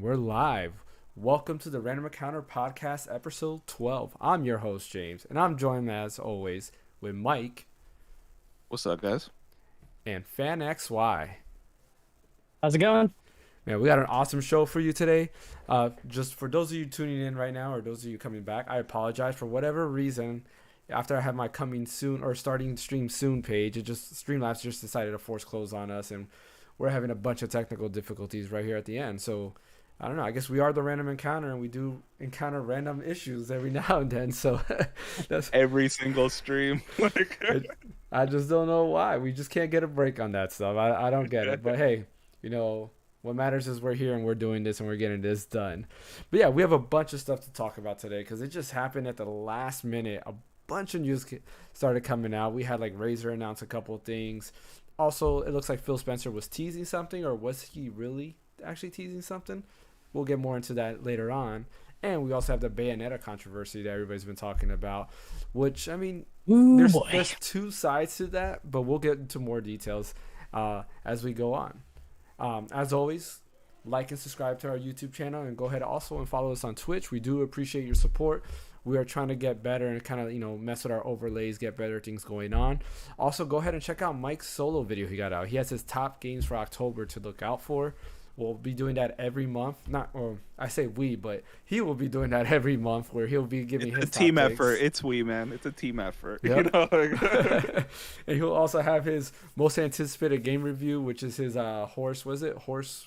we're live. Welcome to the Random Encounter Podcast, episode 12. I'm your host, James, and I'm joined, as always, with Mike What's up, guys? and Phaneckswhy. How's it going? Man, we got an awesome show for you today. Just for those of you tuning in right now, or those of you coming back, I apologize for whatever reason. After I had my coming soon or starting stream soon page, Streamlabs just decided to force close on us, and we're having a bunch of technical difficulties right here at the end. So I don't know. I guess we are the Random Encounter, and we do encounter random issues every now and then. So that's Every single stream. I just don't know why. We just can't get a break on that stuff. I don't get it. But hey, what matters is we're here and we're doing this and we're getting this done. But yeah, we have a bunch of stuff to talk about today because it just happened at the last minute. A bunch of news started coming out. We had like Razer announce a couple of things. Also, it looks like Phil Spencer was teasing something, or was he really actually teasing something? We'll get more into that later on. And we also have the Bayonetta controversy that everybody's been talking about, which, I mean, there's two sides to that, but we'll get into more details as we go on. As always, like and subscribe to our YouTube channel, and go ahead also and follow us on Twitch. We do appreciate your support. We are trying to get better and kind of, mess with our overlays, get better things going on. Also, go ahead and check out Mike's solo video he got out. He has his top games for October to look out for. We'll be doing that every month. I say we, but he will be doing that every month, where he'll be giving his It's a team top effort. picks. It's we, man. It's a team effort. Yep. And And he'll also have his most anticipated game review, which is his horse. Was it horse?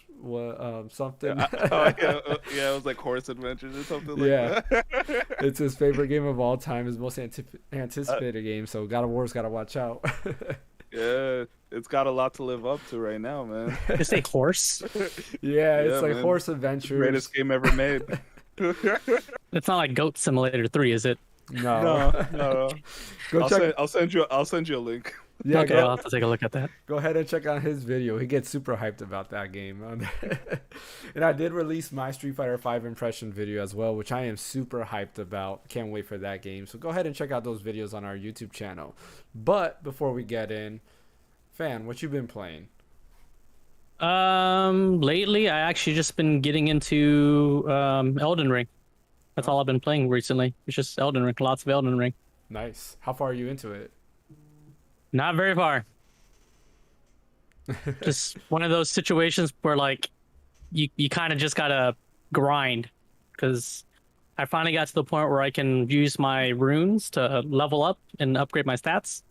Something. Yeah, it was like Horse Adventures or something like that. It's his favorite game of all time. His most anticipated game. So God of War's got to watch out. Yeah, it's got a lot to live up to right now, man. You say horse? Yeah, it's like man. Horse Adventures. Greatest game ever made. It's not like Goat Simulator 3, is it? No. No. Go check. I'll send you a link. Yeah, Okay, I'll have to take a look at that. go ahead and check out his video. He gets super hyped about that game. And I did release my Street Fighter 5 impression video as well, which I am super hyped about. Can't wait for that game. So go ahead and check out those videos on our YouTube channel. But before we get in, Fan, what you been playing? Lately I actually just been getting into Elden Ring. That's all I've been playing recently. It's just Elden Ring, lots of Elden Ring. Nice. How far are you into it? Not very far. Just one of those situations where like you kind of just gotta grind, because I finally got to the point where I can use my runes to level up and upgrade my stats.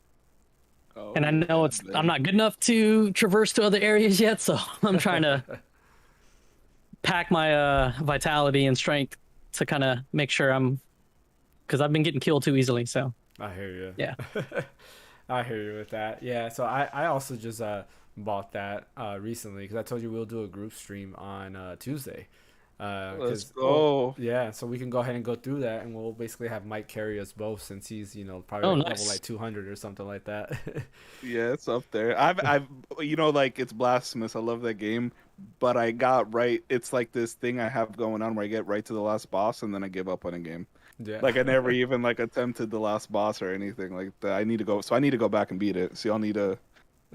Oh, And I know I'm not good enough to traverse to other areas yet, so I'm trying to pack my vitality and strength to kind of make sure because I've been getting killed too easily. So I hear you. Yeah. I hear you with that. Yeah, so I also just bought that recently because I told you we'll do a group stream on Tuesday. Let's go. Yeah, so we can go ahead and go through that, and we'll basically have Mike carry us both, since he's probably nice. level like 200 or something like that. Yeah, it's up there. I've like, it's blasphemous. I love that game, but I got right. It's like this thing I have going on where I get right to the last boss and then I give up on a game. Yeah. Like I never even like attempted the last boss or anything like that. I need to go back and beat it. So y'all need to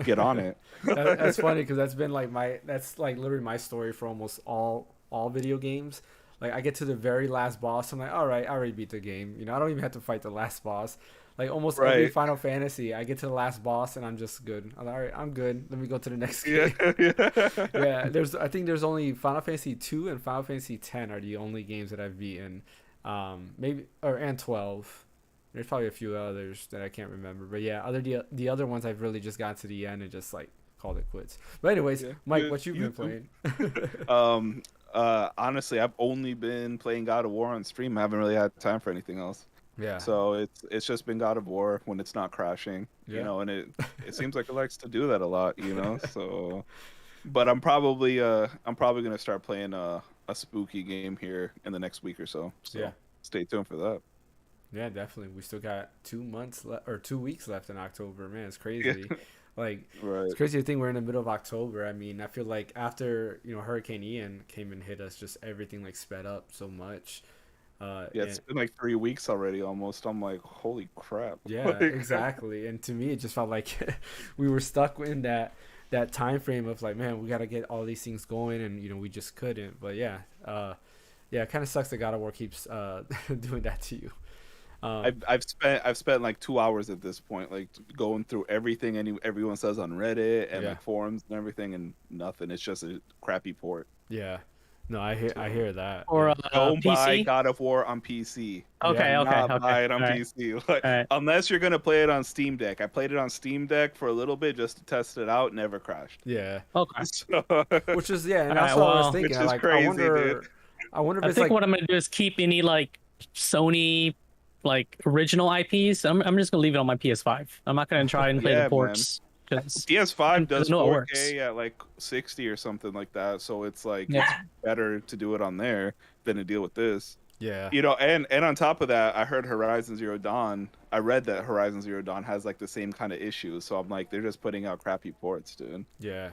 get on it. That's funny because that's been like that's like literally my story for almost all video games. Like I get to the very last boss, I'm like, all right, I already beat the game. I don't even have to fight the last boss. Like almost every Right. Final Fantasy, I get to the last boss and I'm just good. I'm like, all right, I'm good. Let me go to the next game. Yeah. Yeah, I think there's only Final Fantasy 2 and Final Fantasy 10 are the only games that I've beaten. And 12. There's probably a few others that I can't remember. But yeah, the other ones I've really just got to the end and just like called it quits. But anyways, Yeah. Mike, what you been playing? Honestly, I've only been playing God of War on stream. I haven't really had time for anything else. Yeah. So it's just been God of War when it's not crashing, Yeah. and it seems like it likes to do that a lot, So, but I'm probably gonna start playing a spooky game here in the next week or so. So Yeah. stay tuned for that. Yeah, definitely. We still got 2 weeks left in October. Man, it's crazy. Like, Right. it's crazy to think we're in the middle of October. I mean, I feel like after, Hurricane Ian came and hit us, just everything like sped up so much. Yeah, it's been like 3 weeks already almost. I'm like, holy crap. Yeah, Like, exactly. And to me, it just felt like we were stuck in that that time frame of like, man, we got to get all these things going, and we just couldn't. But yeah, it kind of sucks that God of War keeps doing that to you. I've spent like 2 hours at this point, like going through everything everyone says on Reddit and like forums and everything, and nothing. It's just a crappy port. Yeah. No, I hear that. Or don't buy PC. God of War on PC. Okay, Not buy it on PC. Like, unless you're gonna play it on Steam Deck. I played it on Steam Deck for a little bit just to test it out. Never crashed. Yeah. Okay. So, Which is and that's what I was thinking. Which is Like, crazy, dude. I wonder if I it's think like what I'm gonna do is keep any like Sony like original IPs. I'm just gonna leave it on my PS5. I'm not gonna try and play the ports. PS5 does know it 4K at like 60 or something like that, so it's like Yeah. it's better to do it on there than to deal with this. Yeah. And on top of that, I heard Horizon Zero Dawn. I read that Horizon Zero Dawn has like the same kind of issues, so I'm like, they're just putting out crappy ports, dude. Yeah.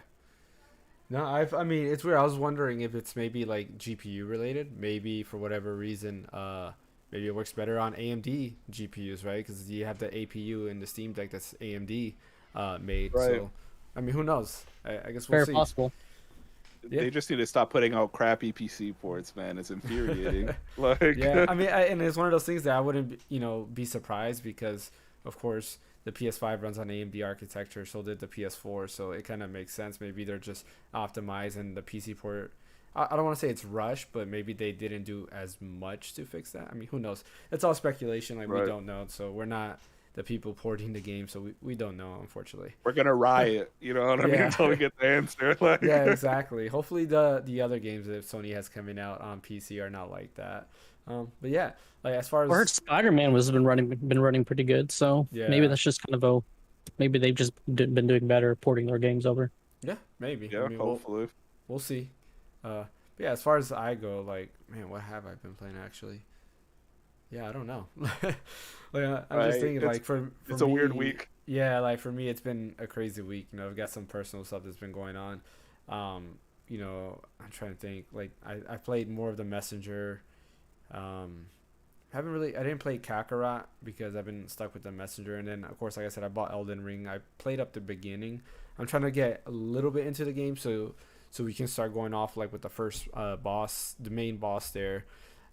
No, I mean, it's weird. I was wondering if it's maybe like GPU related. Maybe for whatever reason, maybe it works better on AMD GPUs, right? Because you have the APU in the Steam Deck that's AMD made. Right. So, I mean, who knows? I guess we'll Very see. possible. Yeah. They just need to stop putting out crappy PC ports, man. It's infuriating. Like, Yeah, I mean, and it's one of those things that I wouldn't, be surprised because, of course, the PS5 runs on AMD architecture, so did the PS4, so it kind of makes sense. Maybe they're just optimizing the PC port. I don't want to say it's rushed, but maybe they didn't do as much to fix that. I mean, who knows? It's all speculation. Like, we don't know, so we're not the people porting the game, so we don't know, unfortunately. we're gonna riot, you know what I mean, until we get the answer. Like, Yeah, exactly. Hopefully the other games that Sony has coming out on PC are not like that. But yeah, like as far as I heard Spider-Man was been running pretty good, so maybe that's just kind of maybe they've just been doing better porting their games over. yeah, maybe. yeah, I mean, hopefully. we'll see. But yeah, as far as I go, like, man, what have I been playing actually? Yeah, I don't know. Like, I'm just thinking, like, for it's a me, weird week. Yeah, like for me, it's been a crazy week. I've got some personal stuff that's been going on. I'm trying to think. Like, I played more of the Messenger. I didn't play Kakarot because I've been stuck with the Messenger, and then of course, like I said, I bought Elden Ring. I played up the beginning. I'm trying to get a little bit into the game so we can start going off like with the first boss, the main boss there.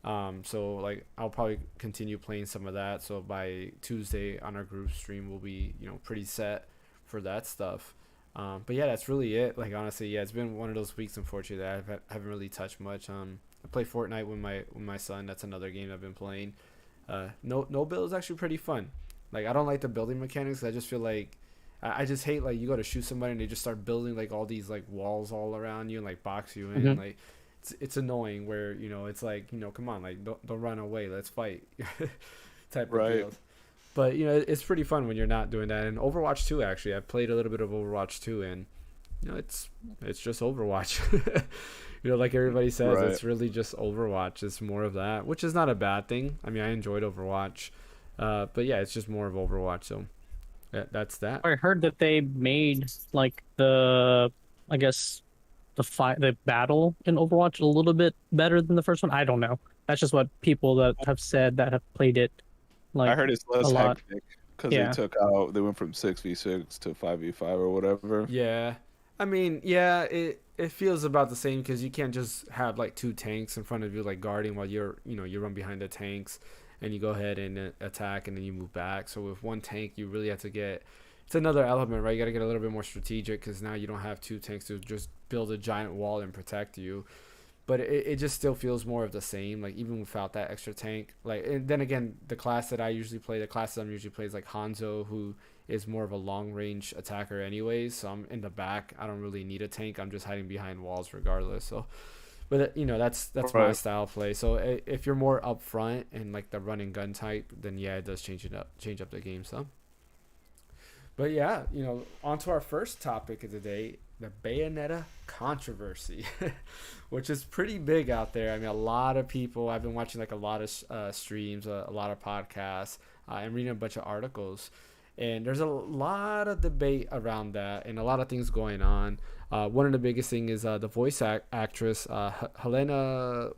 So like I'll probably continue playing some of that. So by Tuesday on our group stream, we'll be pretty set for that stuff. But yeah, that's really it. Like, honestly, yeah, it's been one of those weeks, unfortunately, that I haven't really touched much. I play Fortnite with my son. That's another game I've been playing. No build is actually pretty fun. Like, I don't like the building mechanics. I just feel like I just hate, like, you go to shoot somebody and they just start building like all these like walls all around you and like box you in. Mm-hmm. Like, it's annoying where it's like, come on, like, don't run away, let's fight type of deal. But it's pretty fun when you're not doing that. And Overwatch 2, actually, I've played a little bit of Overwatch 2, and it's just Overwatch. Like everybody says, it's really just Overwatch. It's more of that, which is not a bad thing. I mean, I enjoyed Overwatch, but yeah, it's just more of Overwatch. So that's that. I heard that they made like I guess the battle in Overwatch a little bit better than the first one. I don't know. That's just what people that have said that have played it. Like, I heard it's less hectic because Yeah. they went from 6v6 to 5v5 or whatever. Yeah, I mean, yeah, it feels about the same because you can't just have like two tanks in front of you like guarding while you run behind the tanks and you go ahead and attack and then you move back. So with one tank, you really have to it's another element, right? You got to get a little bit more strategic because now you don't have two tanks to just build a giant wall and protect you. But it just still feels more of the same, like even without that extra tank. Like, and then again, the class I'm usually play is like Hanzo, who is more of a long range attacker anyways. So I'm in the back. I don't really need a tank. I'm just hiding behind walls regardless. So, but that's my style of play. So if you're more up front and like the run and gun type, then yeah, it does change up the game some. But yeah, on to our first topic of the day, the Bayonetta Controversy, which is pretty big out there. I mean, a lot of people, I've been watching like a lot of streams, a lot of podcasts, and reading a bunch of articles. And there's a lot of debate around that and a lot of things going on. One of the biggest thing is the voice actress, Helena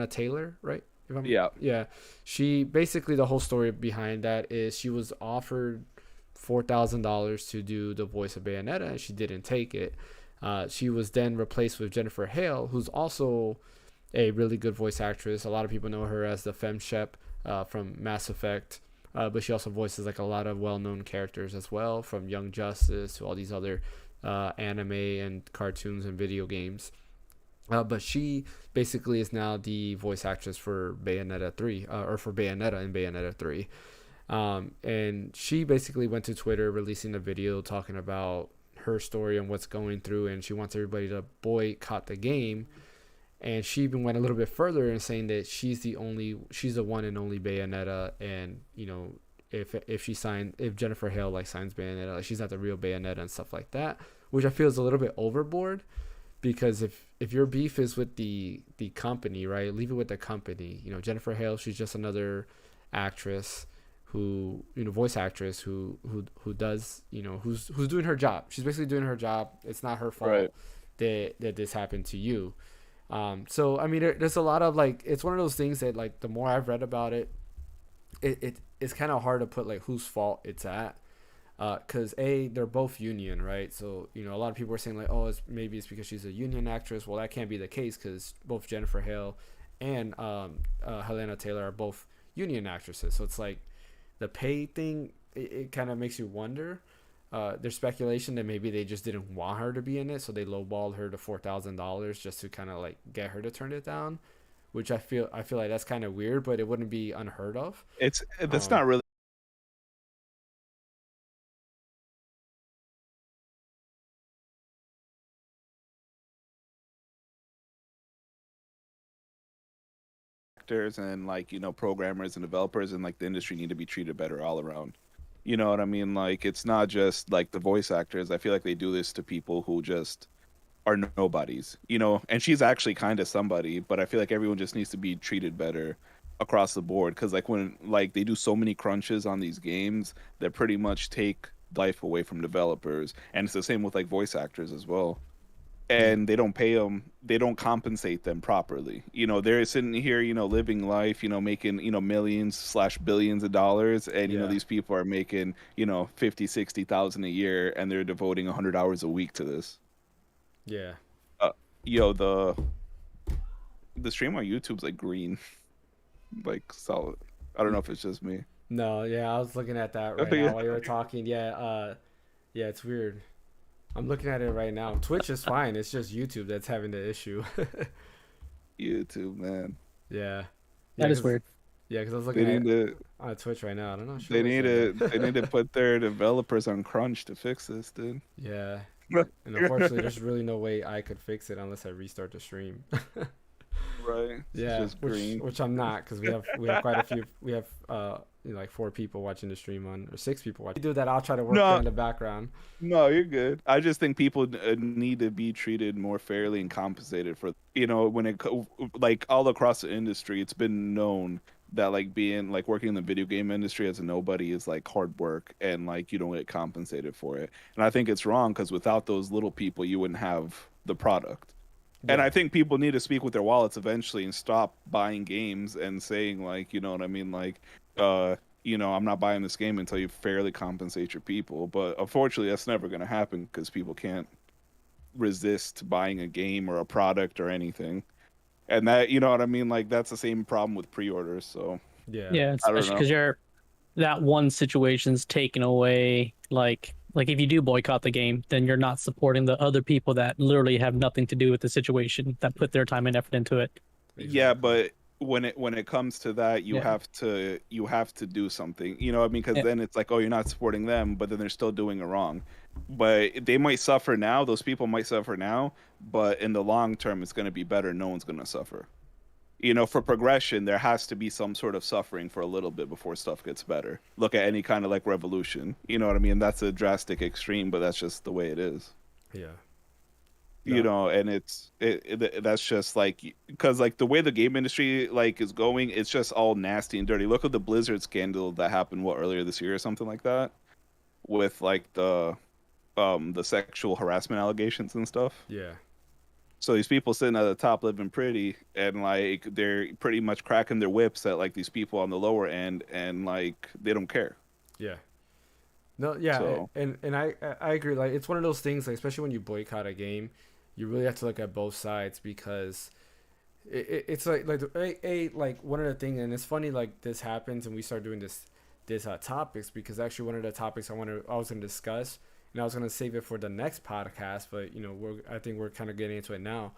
Taylor, right? Yeah. Yeah. She basically, the whole story behind that is she was offered $4,000 to do the voice of Bayonetta, and she didn't take it. She was then replaced with Jennifer Hale, who's also a really good voice actress. A lot of people know her as the Fem Shep from Mass Effect, but she also voices like a lot of well-known characters as well, from Young Justice to all these other anime and cartoons and video games. But she basically is now the voice actress for Bayonetta 3, or for Bayonetta in Bayonetta 3. And she basically went to Twitter releasing a video talking about her story and what's going through, and she wants everybody to boycott the game. And she even went a little bit further in saying that she's the one and only Bayonetta, and if Jennifer Hale like signs Bayonetta, like she's not the real Bayonetta and stuff like that, which I feel is a little bit overboard. Because if your beef is with the company, right, leave it with the company. Jennifer Hale, she's just another actress voice actress who does, who's doing her job. She's basically doing her job. It's not her fault, right, that this happened to you. So I mean, there's a lot of like, it's one of those things that like the more I've read about it, it's kind of hard to put like whose fault it's at. Because they're both union, right? So a lot of people are saying like, oh, maybe it's because she's a union actress. Well, that can't be the case, because both Jennifer Hale and Helena Taylor are both union actresses. So it's like the pay thing. It kind of makes you wonder. There's speculation that maybe they just didn't want her to be in it, so they lowballed her to $4,000 just to kind of like get her to turn it down. Which I feel like that's kind of weird, but it wouldn't be unheard of. That's not really actors and like programmers and developers and like the industry need to be treated better all around. You know what I mean? Like it's not just like the voice actors. I feel like they do this to people who just are nobodies. And she's actually kind of somebody, but I feel like everyone just needs to be treated better across the board, because like when like they do so many crunches on these games that pretty much take life away from developers, and it's the same with like voice actors as well. And they don't pay them, they don't compensate them properly. They're sitting here, living life, making, millions slash billions of dollars. And, these people are making, 50, 60,000 a year, and they're devoting 100 hours a week to this. Yeah. The stream on YouTube's like green, like solid. I don't know if it's just me. No, yeah, I was looking at that right now while you were talking. Yeah, it's weird. I'm looking at it right now. Twitch is fine. It's just YouTube that's having the issue. YouTube, man. Yeah. That is weird. Yeah, because I was looking on Twitch right now. I don't know. They need to put their developers on crunch to fix this, dude. Yeah. And unfortunately, there's really no way I could fix it unless I restart the stream. Right. Yeah, which I'm not, because we have quite a few. We have like 4 people watching the stream or 6 people watching. Do that. I'll try to work in the background. No, you're good. I just think people need to be treated more fairly and compensated for when it like all across the industry. It's been known that like being like working in the video game industry as a nobody is like hard work, and like you don't get compensated for it. And I think it's wrong, because without those little people, you wouldn't have the product. Yeah. And I think people need to speak with their wallets eventually and stop buying games and saying like, you know what I mean? Like, I'm not buying this game until you fairly compensate your people. But unfortunately, that's never going to happen, because people can't resist buying a game or a product or anything. And that, you know what I mean? Like, that's the same problem with pre-orders. So yeah, especially because that one situation's taken away. Like if you do boycott the game, then you're not supporting the other people that literally have nothing to do with the situation, that put their time and effort into it. Yeah, but when it comes to that, you have to do something. You know what I mean? Because then it's like, oh, you're not supporting them, but then they're still doing it wrong. But they might suffer now. Those people might suffer now, but in the long term, it's going to be better. No one's going to suffer. For progression, there has to be some sort of suffering for a little bit before stuff gets better. Look at any kind of like revolution. You know what I mean? That's a drastic extreme, but that's just the way it is. Yeah. And that's just like, because like the way the game industry like is going, it's just all nasty and dirty. Look at the Blizzard scandal that happened earlier this year or something like that, with like the sexual harassment allegations and stuff. Yeah. So these people sitting at the top living pretty, and like they're pretty much cracking their whips at like these people on the lower end, and like they don't care. Yeah. No, yeah, So and I agree. Like it's one of those things, like especially when you boycott a game, you really have to look at both sides because it's like like one of the things, and it's funny like this happens, and we start doing this topics because actually one of the topics I was gonna discuss, and I was gonna save it for the next podcast, but I think we're kind of getting into it now.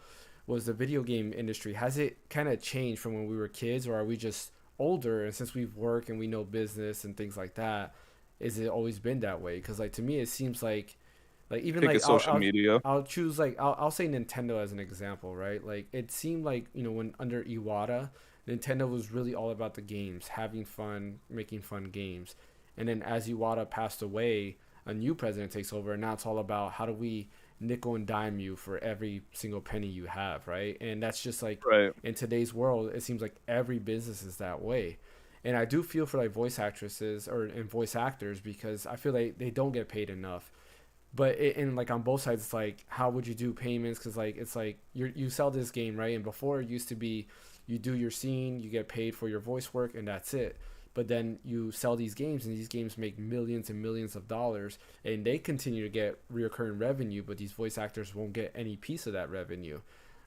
Was the video game industry, has it kind of changed from when we were kids, or are we just older and since we've worked and we know business and things like that, is it always been that way? Because like to me it seems like I even think like it's social media. I'll choose like I'll say Nintendo as an example, right? Like it seemed like when under Iwata, Nintendo was really all about the games, having fun, making fun games, and then as Iwata passed away, a new president takes over, and now it's all about how do we nickel and dime you for every single penny you have, right? And that's just like Right. in today's world, it seems like every business is that way. And I do feel for like voice actresses or and voice actors because I feel like they don't get paid enough, but and like on both sides it's like how would you do payments because like it's like you sell this game, right? And before it used to be you do your scene, you get paid for your voice work, and that's it. But then you sell these games, and these games make millions and millions of dollars, and they continue to get reoccurring revenue, but these voice actors won't get any piece of that revenue,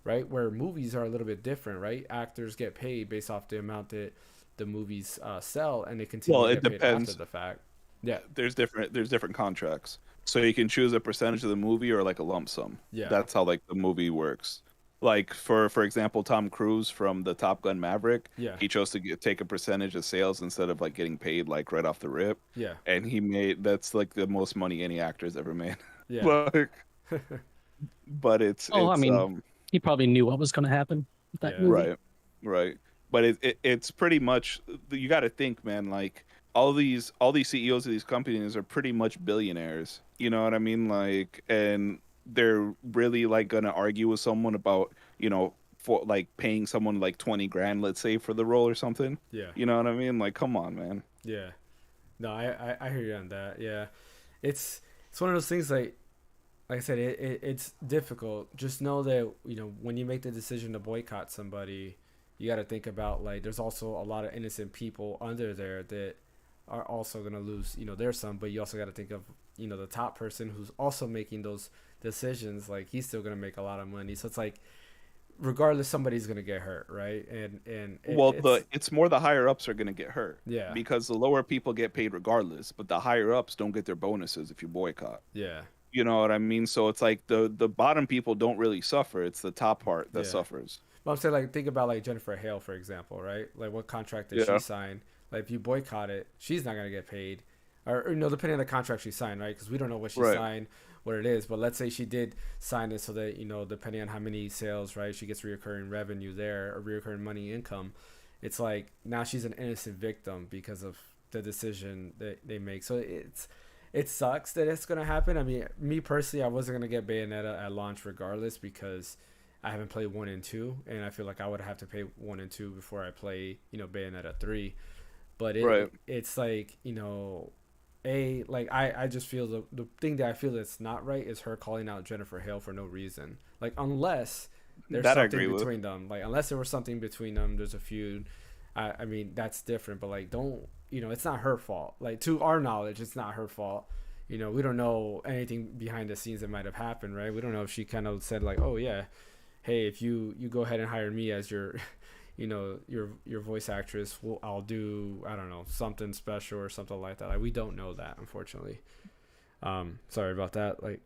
right? Where movies are a little bit different, right? Actors get paid based off the amount that the movies sell, and they continue Well, to it get paid after depends. the fact. Yeah, There's different contracts. So you can choose a percentage of the movie or like a lump sum. yeah, That's how like the movie works. Like for example, Tom Cruise from the Top Gun Maverick, yeah, he chose to take a percentage of sales instead of like getting paid like right off the rip, yeah, and he made that's like the most money any actor's ever made. yeah. Like, but it's Oh, I it's mean, he probably knew what was going to happen with that Yeah. movie. right, right. But it's pretty much you got to think, man. Like all these CEOs of these companies are pretty much billionaires. You know what I mean? Like, and they're really like gonna argue with someone about for like paying someone like 20 grand, let's say, for the role or something. Yeah, You know what I mean? Like, come on, man. yeah. No, I hear you on that. Yeah, it's one of those things like I said, it's difficult. Just know that when you make the decision to boycott somebody, you got to think about like there's also a lot of innocent people under there that are also gonna lose their son. But you also got to think of the top person who's also making those decisions. Like he's still gonna make a lot of money. So it's like regardless, somebody's gonna get hurt, right? And Well, it's it's more the higher ups are gonna get hurt yeah, because the lower people get paid regardless, but the higher ups don't get their bonuses if you boycott. yeah, You know what I mean? So it's like the bottom people don't really suffer. It's the top part that yeah. suffers. But I'm saying like think about like Jennifer Hale for example, right? Like what contract did she Yeah. sign? Like if you boycott it, she's not gonna get paid, or depending on the contract she signed, right? Because we don't know what she Right. signed, what it is. But let's say she did sign it so that depending on how many sales, right, she gets reoccurring revenue there or reoccurring money income. It's like now she's an innocent victim because of the decision that they make. So it sucks that it's gonna happen. I mean, me personally, I wasn't gonna get Bayonetta at launch regardless because I haven't played 1 and 2, and I feel like I would have to play 1 and 2 before I play Bayonetta 3. But Right. it's like like I just feel the thing that I feel that's not right is her calling out Jennifer Hale for no reason. Like unless there's That I something agree with. between them, like unless there was something between them, there's a feud. I mean that's different, but like don't it's not her fault. Like to our knowledge, it's not her fault. We don't know anything behind the scenes that might have happened, right? We don't know if she kind of said like, oh yeah, hey, if you go ahead and hire me as your your voice actress, I'll do, I don't know, something special or something like that. Like we don't know that, unfortunately. Sorry about that. Like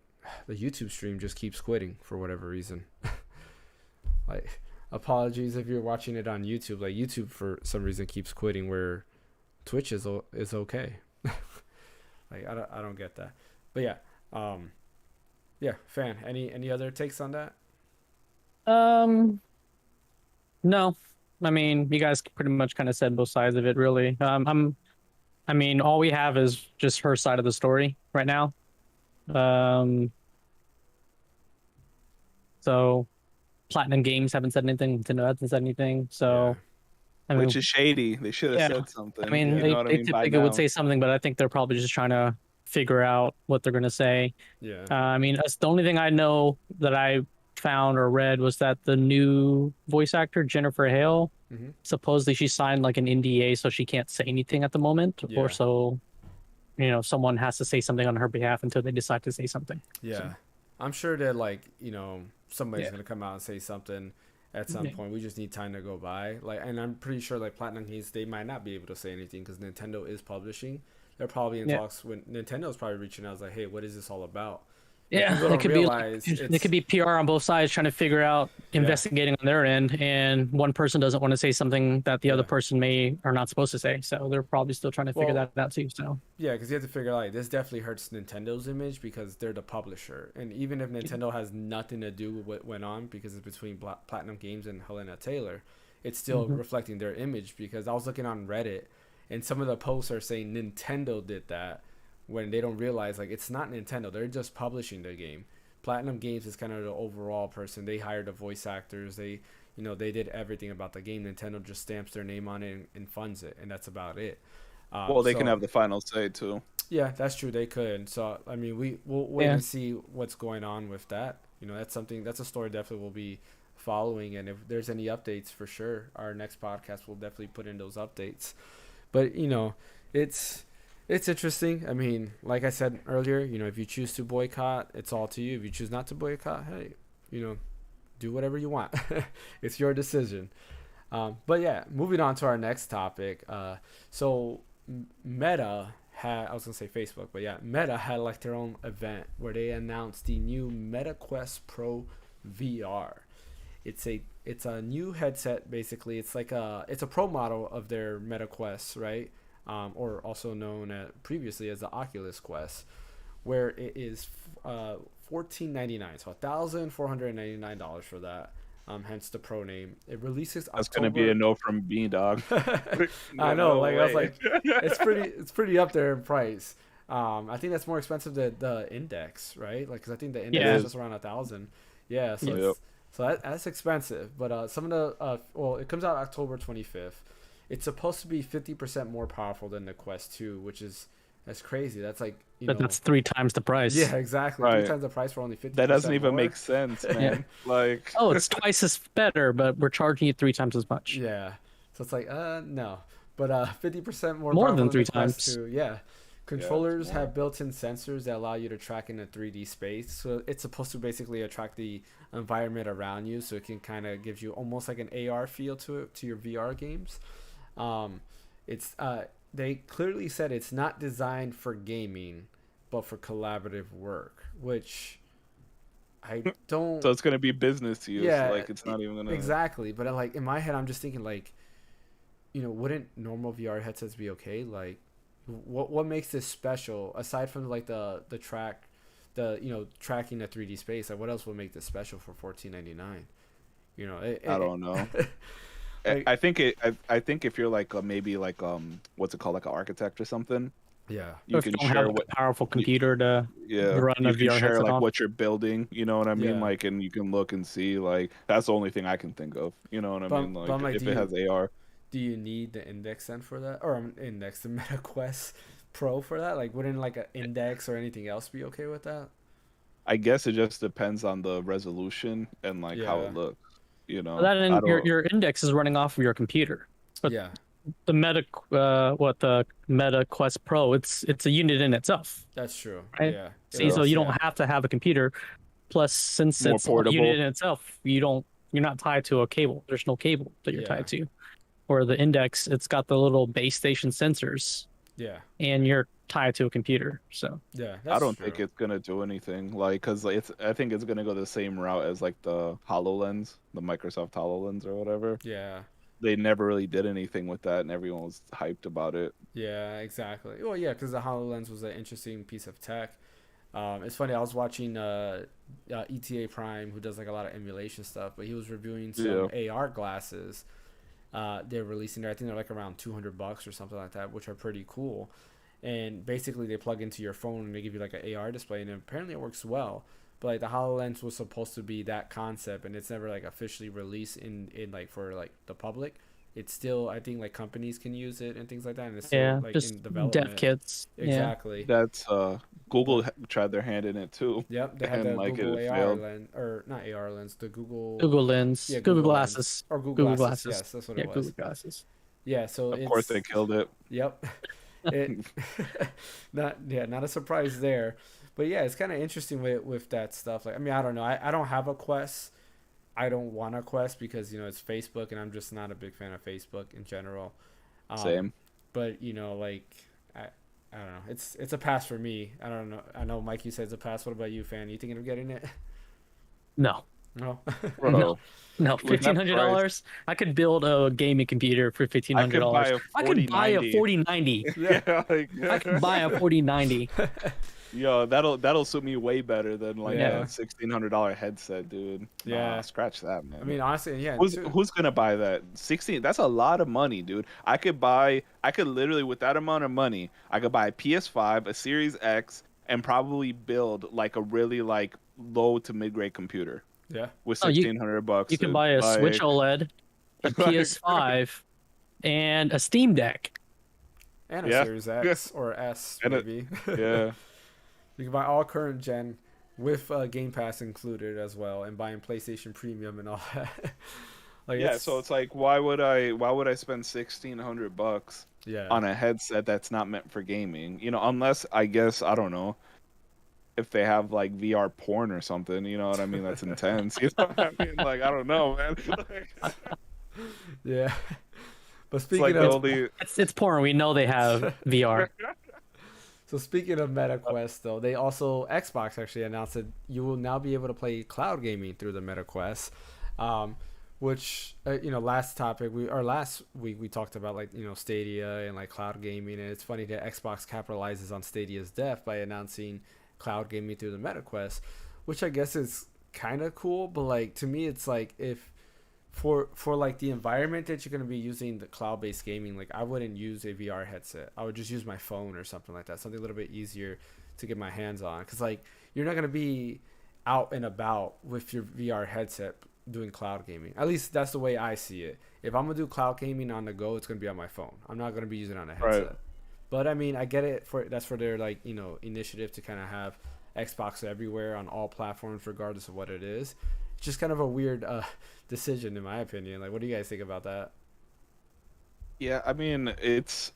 the YouTube stream just keeps quitting for whatever reason. Like apologies if you're watching it on YouTube. Like YouTube for some reason keeps quitting where Twitch is okay. Like I don't get that. But yeah. Yeah, fan. Any other takes on that? Um, no, I mean, you guys pretty much kind of said both sides of it, really. I mean, all we have is just her side of the story right now. Um, so Platinum Games haven't said anything. Nintendo hasn't said anything. Yeah. So I Which mean, is shady. They should have yeah. said I something. mean, You know they what I they mean? By typically would now. say something, but I think they're probably just trying to figure out what they're gonna say. Yeah. I mean, that's the only thing I know that I found or read was that the new voice actor Jennifer Hale, Mm-hmm. supposedly she signed like an NDA, so she can't say anything at the moment, or Yeah. so someone has to say something on her behalf until they decide to say something. Yeah, So, I'm sure that somebody's yeah. gonna come out and say something at some Yeah. point. We just need time to go by. And I'm pretty sure like Platinum Games, they might not be able to say anything because Nintendo is publishing. They're probably in Yeah. talks when Nintendo's probably reaching out, like, hey, what is this all about? But Yeah, people they don't could be like, realize they it's could be PR on both sides trying to figure out yeah, investigating on their end, and one person doesn't want to say something that the other yeah. person may are not supposed to say. So they're probably still trying to figure Well, that out too. So yeah, because you have to figure out like this definitely hurts Nintendo's image because they're the publisher, and even if Nintendo has nothing to do with what went on because it's between Platinum Games and Helena Taylor, it's still Mhm. reflecting their image. Because I was looking on Reddit, and some of the posts are saying Nintendo did that when they don't realize like it's not Nintendo; they're just publishing the game. Platinum Games is kind of the overall person. They hired the voice actors. They did everything about the game. Nintendo just stamps their name on it and funds it, and that's about it. Well, they can So have the final say too. yeah, that's true. They could. So I mean, we'll wait yeah, and see what's going on with that. That's a story definitely we'll be following, and if there's any updates, for sure, our next podcast will definitely put in those updates. But it's it's interesting. I mean, like I said earlier, if you choose to boycott, it's all to you. If you choose not to boycott, hey, do whatever you want. It's your decision. But yeah, moving on to our next topic. So Meta had, I was gonna say Facebook, but yeah, Meta had like their own event where they announced the new Meta Quest Pro VR. It's a new headset basically. It's a pro model of their Meta Quest, right? Or also known previously as the Oculus Quest, where it is $14.99, so $1,499 for that. Hence the pro name. It releases That's gonna be a October. no from me, dog. I No, know, no like I was way. like, it's pretty up there in price. I think that's more expensive than the Index, right? Like, cause I think the It Index is yeah, just around 1,000. Yeah, so yeah. Yep. that's expensive. But some of the it comes out October 25th. It's supposed to be 50% more powerful than the Quest 2, which is that's crazy. That's like But that's 3 times the yeah, price. exactly, three Right. times the price for only That doesn't 50% even more. make sense, Yeah. man. Like, Oh, it's twice as better, but we're charging you 3 times as much. Yeah. So it's like, no. But 50% more More powerful than than three the Quest times. 2. Yeah. yeah, it's Controllers more. have built-in sensors that allow you to track in a 3D space. So it's supposed to basically attract the environment around you, so it can kind of give you almost like an AR feel to it, to your VR games. Um, it's they clearly said it's not designed for gaming, but for collaborative work, which I don't. So it's gonna be business use. Yeah, Like, it's not even gonna. exactly. But like in my head, I'm just thinking like, wouldn't normal VR headsets be okay? Like, what makes this special aside from like the track, tracking the 3D space? Like, what else would make this special for 14.99? I don't know. Like, I think if you're like maybe like what's it called, like an architect or something, yeah, Or you if you can don't have share like what a powerful you, computer to yeah, run a you can VR share headset like on. what you're building, you know what I mean? yeah. Like, and you can look and see, like, that's the only thing I can think of, you know what I mean? But Like, I'm like, if it has AR. do you need the Index then for that, or Index, the Meta Quest Pro for that? Like, wouldn't like an Index or anything else be okay with that? I guess it just depends on the resolution and like how Yeah, it looks, you But know. that I and don't. your index is running off of your computer. But yeah, the Meta Quest Pro, it's a unit in itself, that's true. right? Yeah, See, Yeah, so you don't yeah, have to have a computer. Plus, since more it's a unit portable. in itself, you're not tied to a cable. There's no cable that you're yeah, tied to. Or the index, it's got the little base station sensors, yeah, and you're tied to a computer. So yeah. I That's don't think true. it's gonna do anything, like, cause like, I think it's gonna go the same route as like the HoloLens, the Microsoft HoloLens or whatever. Yeah, They never really did anything with that, and everyone was hyped about it. yeah, exactly. Well, yeah, because the Hololens was an interesting piece of tech. It's funny. I was watching ETA Prime, who does like a lot of emulation stuff, but he was reviewing Yeah, some AR glasses. They're releasing. I think they're like around $200 or something like that, which are pretty cool. And basically, they plug into your phone and they give you like an AR display, and apparently it works well. But like the Hololens was supposed to be that concept, and it's never like officially released in like for like the public. It's still, I think, like companies can use it and things like that, and it's still yeah, like just in dev development. kits. Yeah, Exactly. that's Google tried their hand in it too, Yep, they had and the like Google it AR failed. lens, or not AR lens, the Google, Google Lens, yeah, Google Google lens, Glasses, or Google Google Glasses. Glasses. Yes, that's what Yeah, it Google was. Glasses. Yeah, so Of course, they it's killed it. yep, it not a surprise there. But yeah, it's kind of interesting with that stuff. Like, I mean, I don't know. I don't have a Quest. I don't want a Quest because it's Facebook, and I'm just not a big fan of Facebook in general. Um, Same. but like I don't know. It's a pass for me. I don't know. I know Mike, you said it's a pass. What about you, fan? You thinking of getting it? No, No. no, Bro, no. with that price, $1,500. I could build a gaming computer for fifteen I hundred could buy dollars. a I could buy a 4090. 4090. Yeah. Yeah, like, I could buy a 4090. yo, that'll suit me way better than like Yeah. a $1,600 headset, dude. Yeah. Nah, scratch that, man. I mean, honestly, yeah. Who's gonna buy that? 16. That's a lot of money, dude. I could literally with that amount of money, I could buy a PS5, a Series X, and probably build like a really like low to mid grade computer Yeah. with Oh, $1,600. You can dude. buy a Like, Switch OLED, a like, PS5, and a Steam Deck. And a Yeah. Series X or S, And maybe. yeah. You can buy all current gen with Game Pass included as well, and buying PlayStation Premium and all that. Like, Yeah, so it's like why would I spend $1,600 yeah. on a headset that's not meant for gaming? Unless I guess I don't know if they have like VR porn or something, you know what I mean? That's intense. You know what I mean? Like I don't know, man. Yeah. But It's speaking like the of only It's porn. We know they have VR. so speaking of Meta Quest though, they also Xbox actually announced that you will now be able to play cloud gaming through the Meta Quest. Which last week we talked about like Stadia and like cloud gaming, and it's funny that Xbox capitalizes on Stadia's death by announcing cloud gaming through the Meta Quest, which I guess is kind of cool, but like to me it's like if for like the environment that you're going to be using the cloud-based gaming, like I wouldn't use a VR headset. I would just use my phone or something like that, something a little bit easier to get my hands on, because like you're not going to be out and about with your VR headset doing cloud gaming. At least that's the way I see it. If I'm gonna do cloud gaming on the go, it's gonna be on my phone. I'm not gonna be using it on a headset. Right. But I mean, I get it for their like initiative to kind of have Xbox everywhere on all platforms, regardless of what it is. It's just kind of a weird decision, in my opinion. Like, what do you guys think about that? Yeah, I mean, it's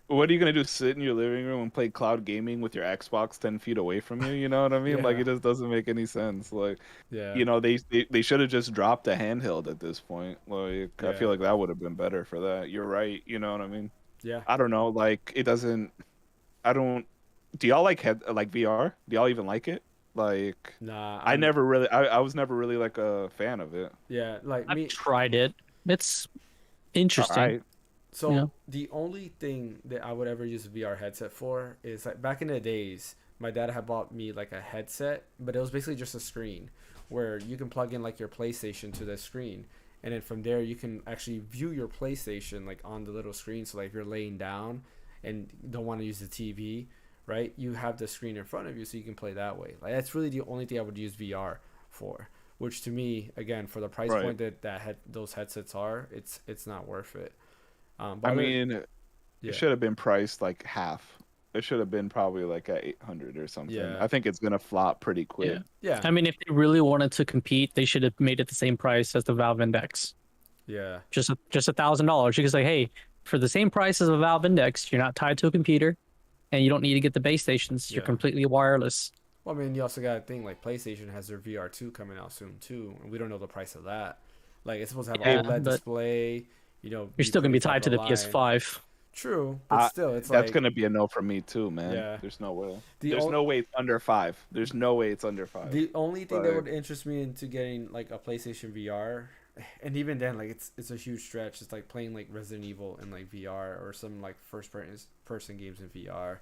what are you gonna do? Sit in your living room and play cloud gaming with your Xbox 10 feet away from you? You know what I mean? Like Yeah. it just doesn't make any sense. Like, Yeah. they should have just dropped a handheld at this point. Like, I feel Yeah. like that would have been better for that. You're right. You know what I mean? Yeah. I don't know. Like, it doesn't. I don't. Do y'all like VR? Do y'all even like it? Like, Nah. I never really. I was never really like a fan of it. Yeah. Like I've me. tried it. It's interesting. Alright. So Yeah. the only thing that I would ever use a VR headset for is like back in the days, my dad had bought me like a headset, but it was basically just a screen where you can plug in like your PlayStation to the screen, and then from there you can actually view your PlayStation like on the little screen. So like if you're laying down and don't want to use the TV, right? You have the screen in front of you so you can play that way. Like that's really the only thing I would use VR for. Which to me, again, for the price Right. point those headsets are, it's not worth it. But I other- mean, yeah. it should have been priced like half. It should have been probably like at 800 or something. Yeah. I think it's gonna flop pretty quick. Yeah. Yeah. I mean, if they really wanted to compete, they should have made it the same price as the Valve Index. Yeah. Just $1,000. You can say, hey, for the same price as a Valve Index, you're not tied to a computer, and you don't need to get the base stations. You're Yeah. completely wireless. Well, I mean, you also got to think like PlayStation has their VR2 coming out soon too, and we don't know the price of that. Like it's supposed to have Yeah, OLED but display. You're still gonna be pretty tied to top the of line. PS5. True, but still, it's That's like gonna be a no from me too, man. Yeah. There's no way. The There's ol- no way it's under 5. There's no way it's under 5. the only thing that Like- would interest me into getting like a PlayStation VR, and even then, like it's a huge stretch. It's like playing like Resident Evil in like VR or some like person games in VR.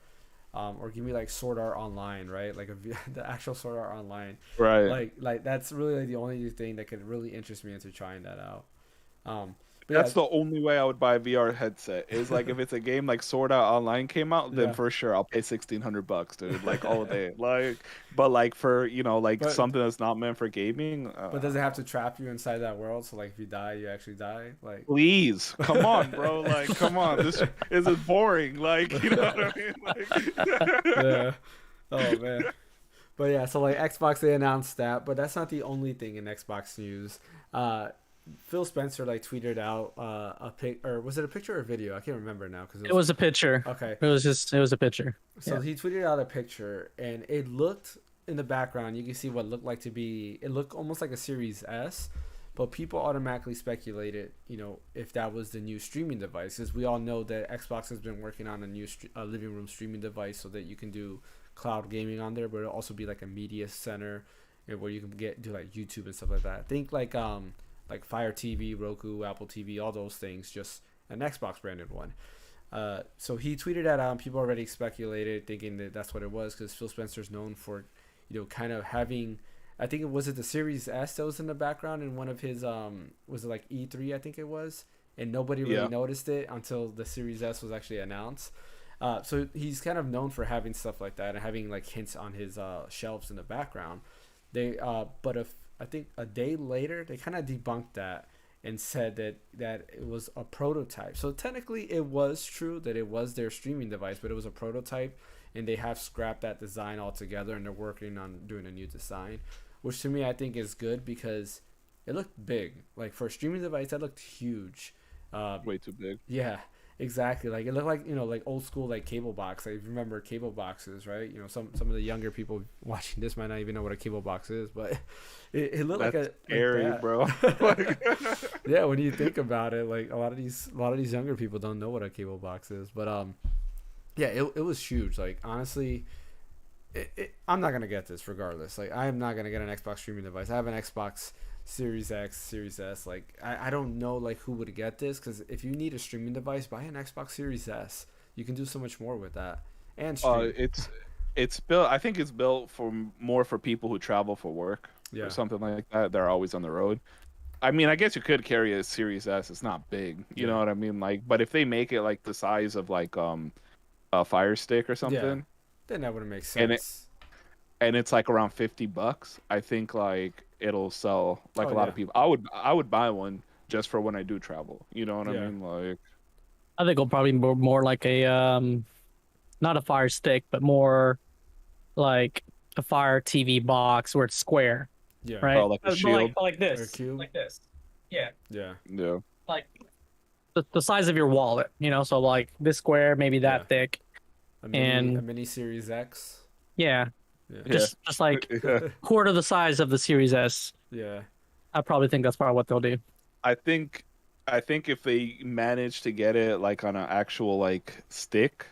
Or give me like Sword Art Online, right? Like the actual Sword Art Online. Right. Like that's really like the only thing that could really interest me into trying that out. But That's the only way I would buy a VR headset. Is like if it's a game like Sword Art Online came out, then Yeah. for sure I'll pay $1,600, dude. Like all day. Like, but like for But- something that's not meant for gaming. But does it have to trap you inside that world? So like if you die, you actually die. Like Please, come on, bro. Like, come on. This is boring. Like, you know what I mean? Like, yeah. Oh man. But yeah, so like Xbox, they announced that, but that's not the only thing in Xbox news. Phil Spencer like tweeted out a pic, or was it a picture or a video? I can't remember now because it It was was a picture. okay. It was a picture. So Yeah. he tweeted out a picture, and it looked in the background. You can see what looked like to be. It looked almost like a Series S, but people automatically speculated, if that was the new streaming device, because we all know that Xbox has been working on a new living room streaming device so that you can do cloud gaming on there, but it'll also be like a media center, where you can do like YouTube and stuff like that. Think like Fire TV, Roku, Apple TV, all those things, just an Xbox branded one. So he tweeted that out, and people already speculated, thinking that that's what it was, because Phil Spencer's known for, kind of having, I think it was the Series S that was in the background in one of his, was it like E3, I think it was, and nobody really noticed it until the Series S was actually announced. So he's kind of known for having stuff like that and having like hints on his shelves in the background. But if I think a day later, they kind of debunked that and said that it was a prototype. So technically, it was true that it was their streaming device, but it was a prototype, and they have scrapped that design altogether, and they're working on doing a new design, which to me I think is good because it looked big. Like for a streaming device, that looked huge. Way too big. Yeah, exactly. Like it looked like like old school like cable box. Like if you remember cable boxes, right? Some of the younger people watching this might not even know what a cable box is, but it looked That's like scary, that. bro. Yeah, when you think about it, like a lot of these younger people don't know what a cable box is, but yeah, it was huge. Like honestly, I'm not gonna get this regardless. Like I am not gonna get an Xbox streaming device. I have an Xbox Series X, Series S. Like I don't know like who would get this, because if you need a streaming device, buy an Xbox Series S. You can do so much more with that and stream. It's built. I think it's built for more for people who travel for work Yeah, or something like that. They're always on the road. I mean, I guess you could carry a Series S. It's not big, you know yeah, what I mean? Like, but if they make it like the size of like a Fire Stick or yeah. something, Then that wouldn't make and it sense. and it's like around $50, I think like it'll sell like Oh a lot yeah, of people. I would buy one just for when I do travel. You know what I yeah, mean? Like, I think it'll probably be more like a not a Fire Stick, but more like a Fire TV box where it's square, yeah. right? like a shield. But like Or a this, cube. like this. Yeah, Yeah, Yeah. like the size of your wallet, So like this square, maybe yeah. that thick, A and mini Series X. yeah, Yeah, Yeah. just like Yeah. quarter the size of the Series S. yeah, I probably think that's probably what they'll do. I think I think if they manage to get it like on an actual like stick,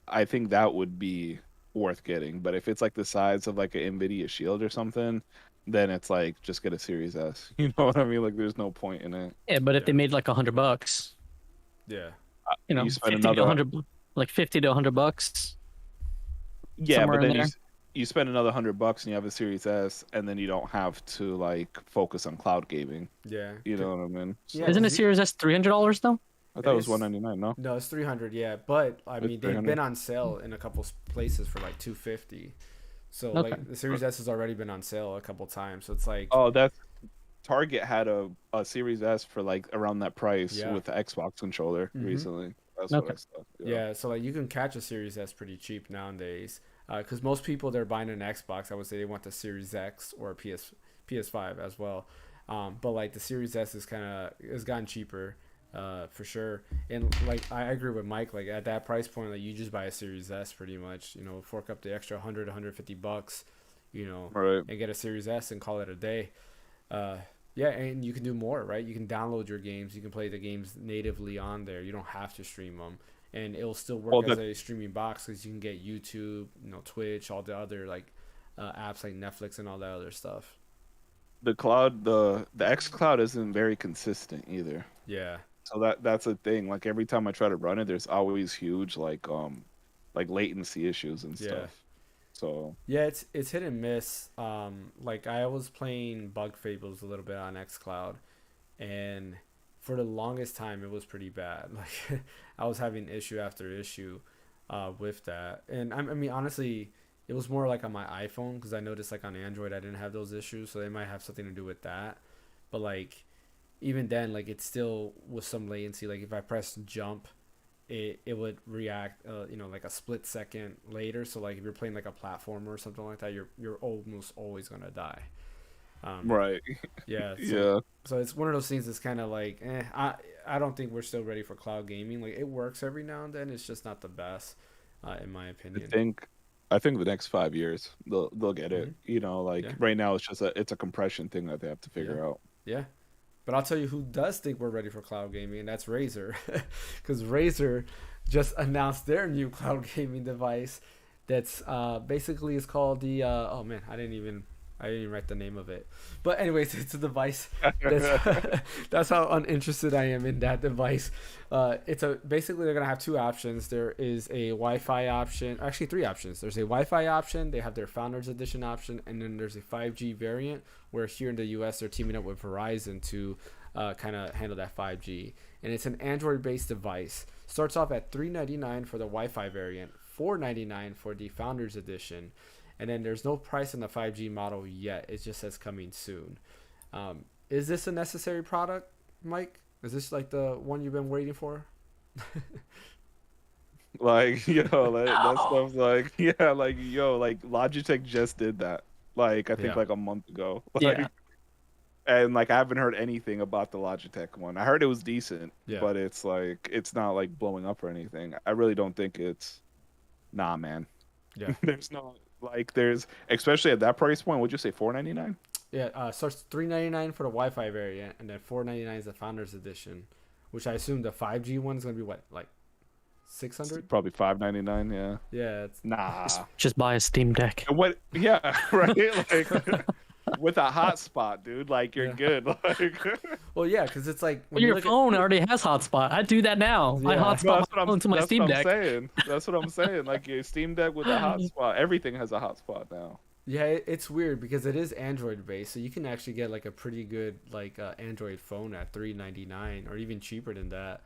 I think that would be worth getting. But if it's like the size of like an Nvidia Shield or something, then it's like just get a Series S. You know what I mean? Like there's no point in it. Yeah, but if they yeah, made like $100, yeah, You spend 50 to another 100, like 50 to $100, yeah, somewhere but in then there. you spend another $100 and you have a Series S, and then you don't have to like focus on cloud gaming. yeah. You know what I mean? Yeah, So Isn't a 'cause Series S $300 though? I it thought it was is. 199. No, No, it's 300. Yeah, but I it's mean they've 300. been on sale in a couple places for like 250. So Okay. like the Series S has already been on sale a couple times. So it's like Oh, that's Target had a Series S for like around that price yeah, with the Xbox controller hmm recently. That's what Okay. I saw. Yeah. yeah. So like you can catch a Series S pretty cheap nowadays. Because most people they're buying an Xbox, I would say they want the Series X or a PS5 as well. But like the Series S is kind of has gotten cheaper, for sure. And like I agree with Mike. Like at that price point, like you just buy a Series S pretty much. Fork up the extra 100 $150, Right. and get a Series S and call it a day. Uh, yeah, and you can do more, right? You can download your games. You can play the games natively on there. You don't have to stream them, and it'll still Well, work as a streaming box because you can get YouTube, Twitch, all the other like apps like Netflix and all that other stuff. the cloud, the X Cloud isn't very consistent either. Yeah, So that's a thing. Like every time I try to run it, there's always huge like latency issues and yeah, stuff. So yeah. It's hit and miss. Like I was playing Bug Fables a little bit on XCloud, and for the longest time it was pretty bad. Like I was having issue after issue with that, and I mean honestly, it was more like on my iPhone because I noticed like on Android I didn't have those issues, so they might have something to do with that. But like even then, like it still was some latency. Like if I press jump, it would react, like a split second later. So like if you're playing like a platformer or something like that, you're almost always gonna die. Right. Yeah, Yeah. so it's one of those things that's kind of like, I don't think we're still ready for cloud gaming. Like it works every now and then. It's just not the best, in my I opinion. think I think the next 5 years they'll get Hmm. it. You know, like Yeah, right now it's a compression thing that they have to yeah, figure out. yeah. But I'll tell you who does think we're ready for cloud gaming, and that's Razer, because Razer just announced their new cloud gaming device. That's basically is called the oh man, I didn't even write the name of it. But anyways, it's a device that's that's how uninterested I am in that device. It's a basically they're gonna have two options. There is a Wi-Fi option, actually three options. There's a Wi-Fi option. They have their Founders Edition option, and then there's a 5G variant. Where here in the U.S. they're teaming up with Verizon to kind of handle that 5G, and it's an Android-based device. Starts off at $399 for the Wi-Fi variant, $499 for the Founders Edition, and then there's no price on the 5G model yet. It just says coming soon. Is this a necessary product, Mike? Is this like the one you've been waiting for? Like, that No. stuff's like, yeah, like, like Logitech just did that. Like, I think Yeah, like a month ago. Yeah. Like, and like I haven't heard anything about the Logitech one. I heard it was decent, yeah, but it's like it's not like blowing up or anything. I really don't think it's nah, man. yeah, There's no like there's especially at that price point, would you say 499? yeah. Starts $399 for the Wi-Fi variant, and then $499 is the Founders Edition, which I assume the 5G one is gonna be what, like 600? Probably 599, yeah. Yeah, it's Nah. Just buy a Steam Deck. And what yeah, right? Like with a hotspot, dude, like you're yeah. good. Like Well, yeah, because it's like Well, when you your look at phone already has hotspot. I do that now. I yeah, no, hotspot my phone to my that's what Steam I'm Deck. saying. That's what I'm saying. Like your Steam Deck with a hotspot, everything has a hotspot now. yeah, it's weird because it is Android based, so you can actually get like a pretty good like Android phone at $399 or even cheaper than that,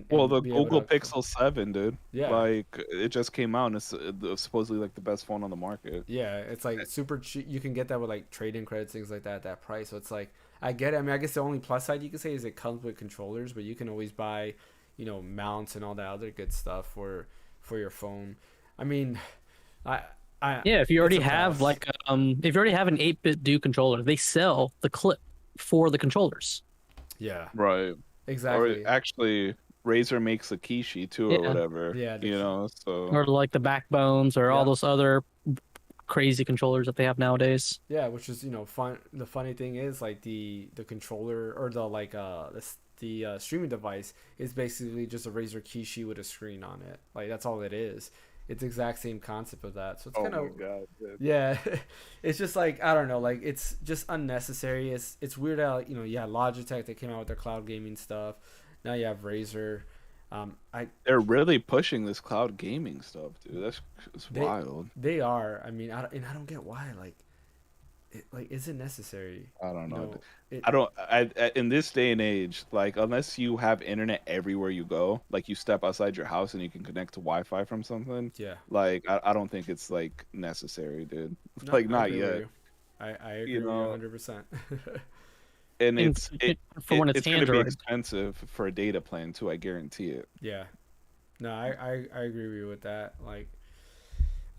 Well, the and be able Google to Pixel 7, dude. yeah. Like it just came out and it's supposedly like the best phone on the market. Yeah, it's like super cheap. You can get that with like trade-in credits, things like that at that price. So it's like I get it. I mean, I guess the only plus side you could say is it comes with controllers, but you can always buy, mounts and all that other good stuff for your phone. I mean, I I Yeah, if you it's already a have plus. like if you already have an 8-bit do controller, they sell the clip for the controllers. Yeah, Right. Or exactly. actually Razer makes a Kishi too or Yeah. whatever, Yeah, the key. so Or like the backbones or all Yeah, those other crazy controllers that they have nowadays. yeah. Which is fun. The funny thing is like the controller or the like the streaming device is basically just a Razer Kishi with a screen on it. Like that's all it is. It's the exact same concept of that. So it's oh kind my of god, dude. yeah, it's just like I don't know, like it's just unnecessary. It's weird how you had Logitech that came out with their cloud gaming stuff. Now you have Razer. I They're really pushing this cloud gaming stuff, dude. It's they wild. they are. I mean, I don't get why. Like is it necessary? I don't You know. know it. I don't. In this day and age, like unless you have internet everywhere you go, like you step outside your house and you can connect to Wi-Fi from something, Yeah. like I don't think it's like necessary, dude. No, Like I not agree with yet, you. I you agree with you know. 100%. And And for when it's it's gonna be Android. expensive for a data plan too. I guarantee it. Yeah. No, I agree with you with that. Like,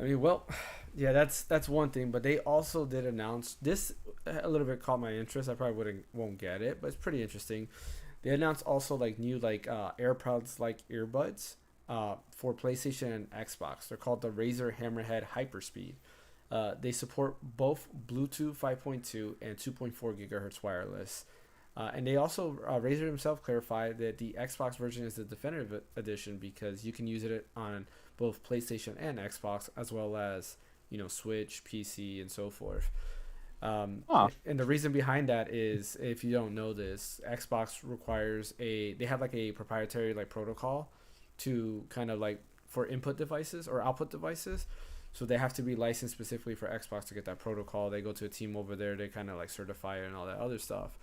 I mean, well, yeah, that's one thing. But they also did announce this a little bit caught my interest. I probably won't get it, but it's pretty interesting. They announced also like new like AirPods like earbuds for PlayStation and Xbox. They're called the Razer Hammerhead Hyperspeed. They support both Bluetooth 5.2 and 2.4 gigahertz wireless. And they also Razer himself clarified that the Xbox version is the definitive edition because you can use it on both PlayStation and Xbox as well as Switch, PC, and so forth. Huh. And the reason behind that is if you don't know this, Xbox requires they have like a proprietary like protocol to kind of like for input devices or output devices. So they have to be licensed specifically for Xbox to get that protocol. They go to a team over there, they kind of like certify it and all that other stuff.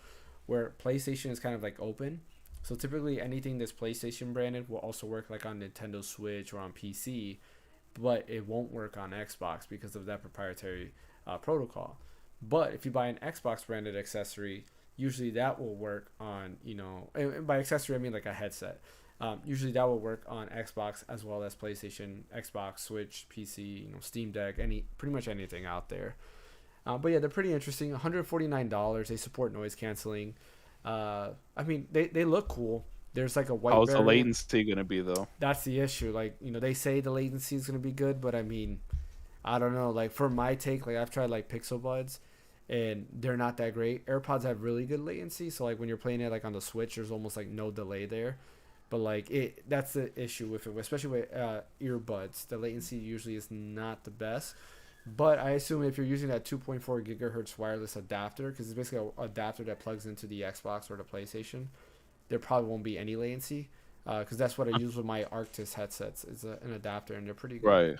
Where PlayStation is kind of like open. So typically anything that's PlayStation branded will also work like on Nintendo Switch or on PC, but it won't work on Xbox because of that proprietary protocol. But if you buy an Xbox branded accessory, usually that will work on, and by accessory I mean like a headset. Usually that will work on Xbox as well as PlayStation, Xbox, Switch, PC, Steam Deck, pretty much anything out there. But yeah, they're pretty interesting. $149. They support noise canceling. I mean, they look cool. There's like a white How's the variant. latency gonna be though? That's the issue. Like, they say the latency is gonna be good, but I mean, I don't know. Like for my take, like I've tried like Pixel Buds, and they're not that great. AirPods have really good latency, so like when you're playing it like on the Switch, there's almost like no delay there. But like that's the issue with it, especially with earbuds. The latency usually is not the best. But I assume if you're using that 2.4 gigahertz wireless adapter, because it's basically an adapter that plugs into the Xbox or the PlayStation, there probably won't be any latency. Because that's what I use with my Arctis headsets. It's an adapter, and they're pretty good. Right.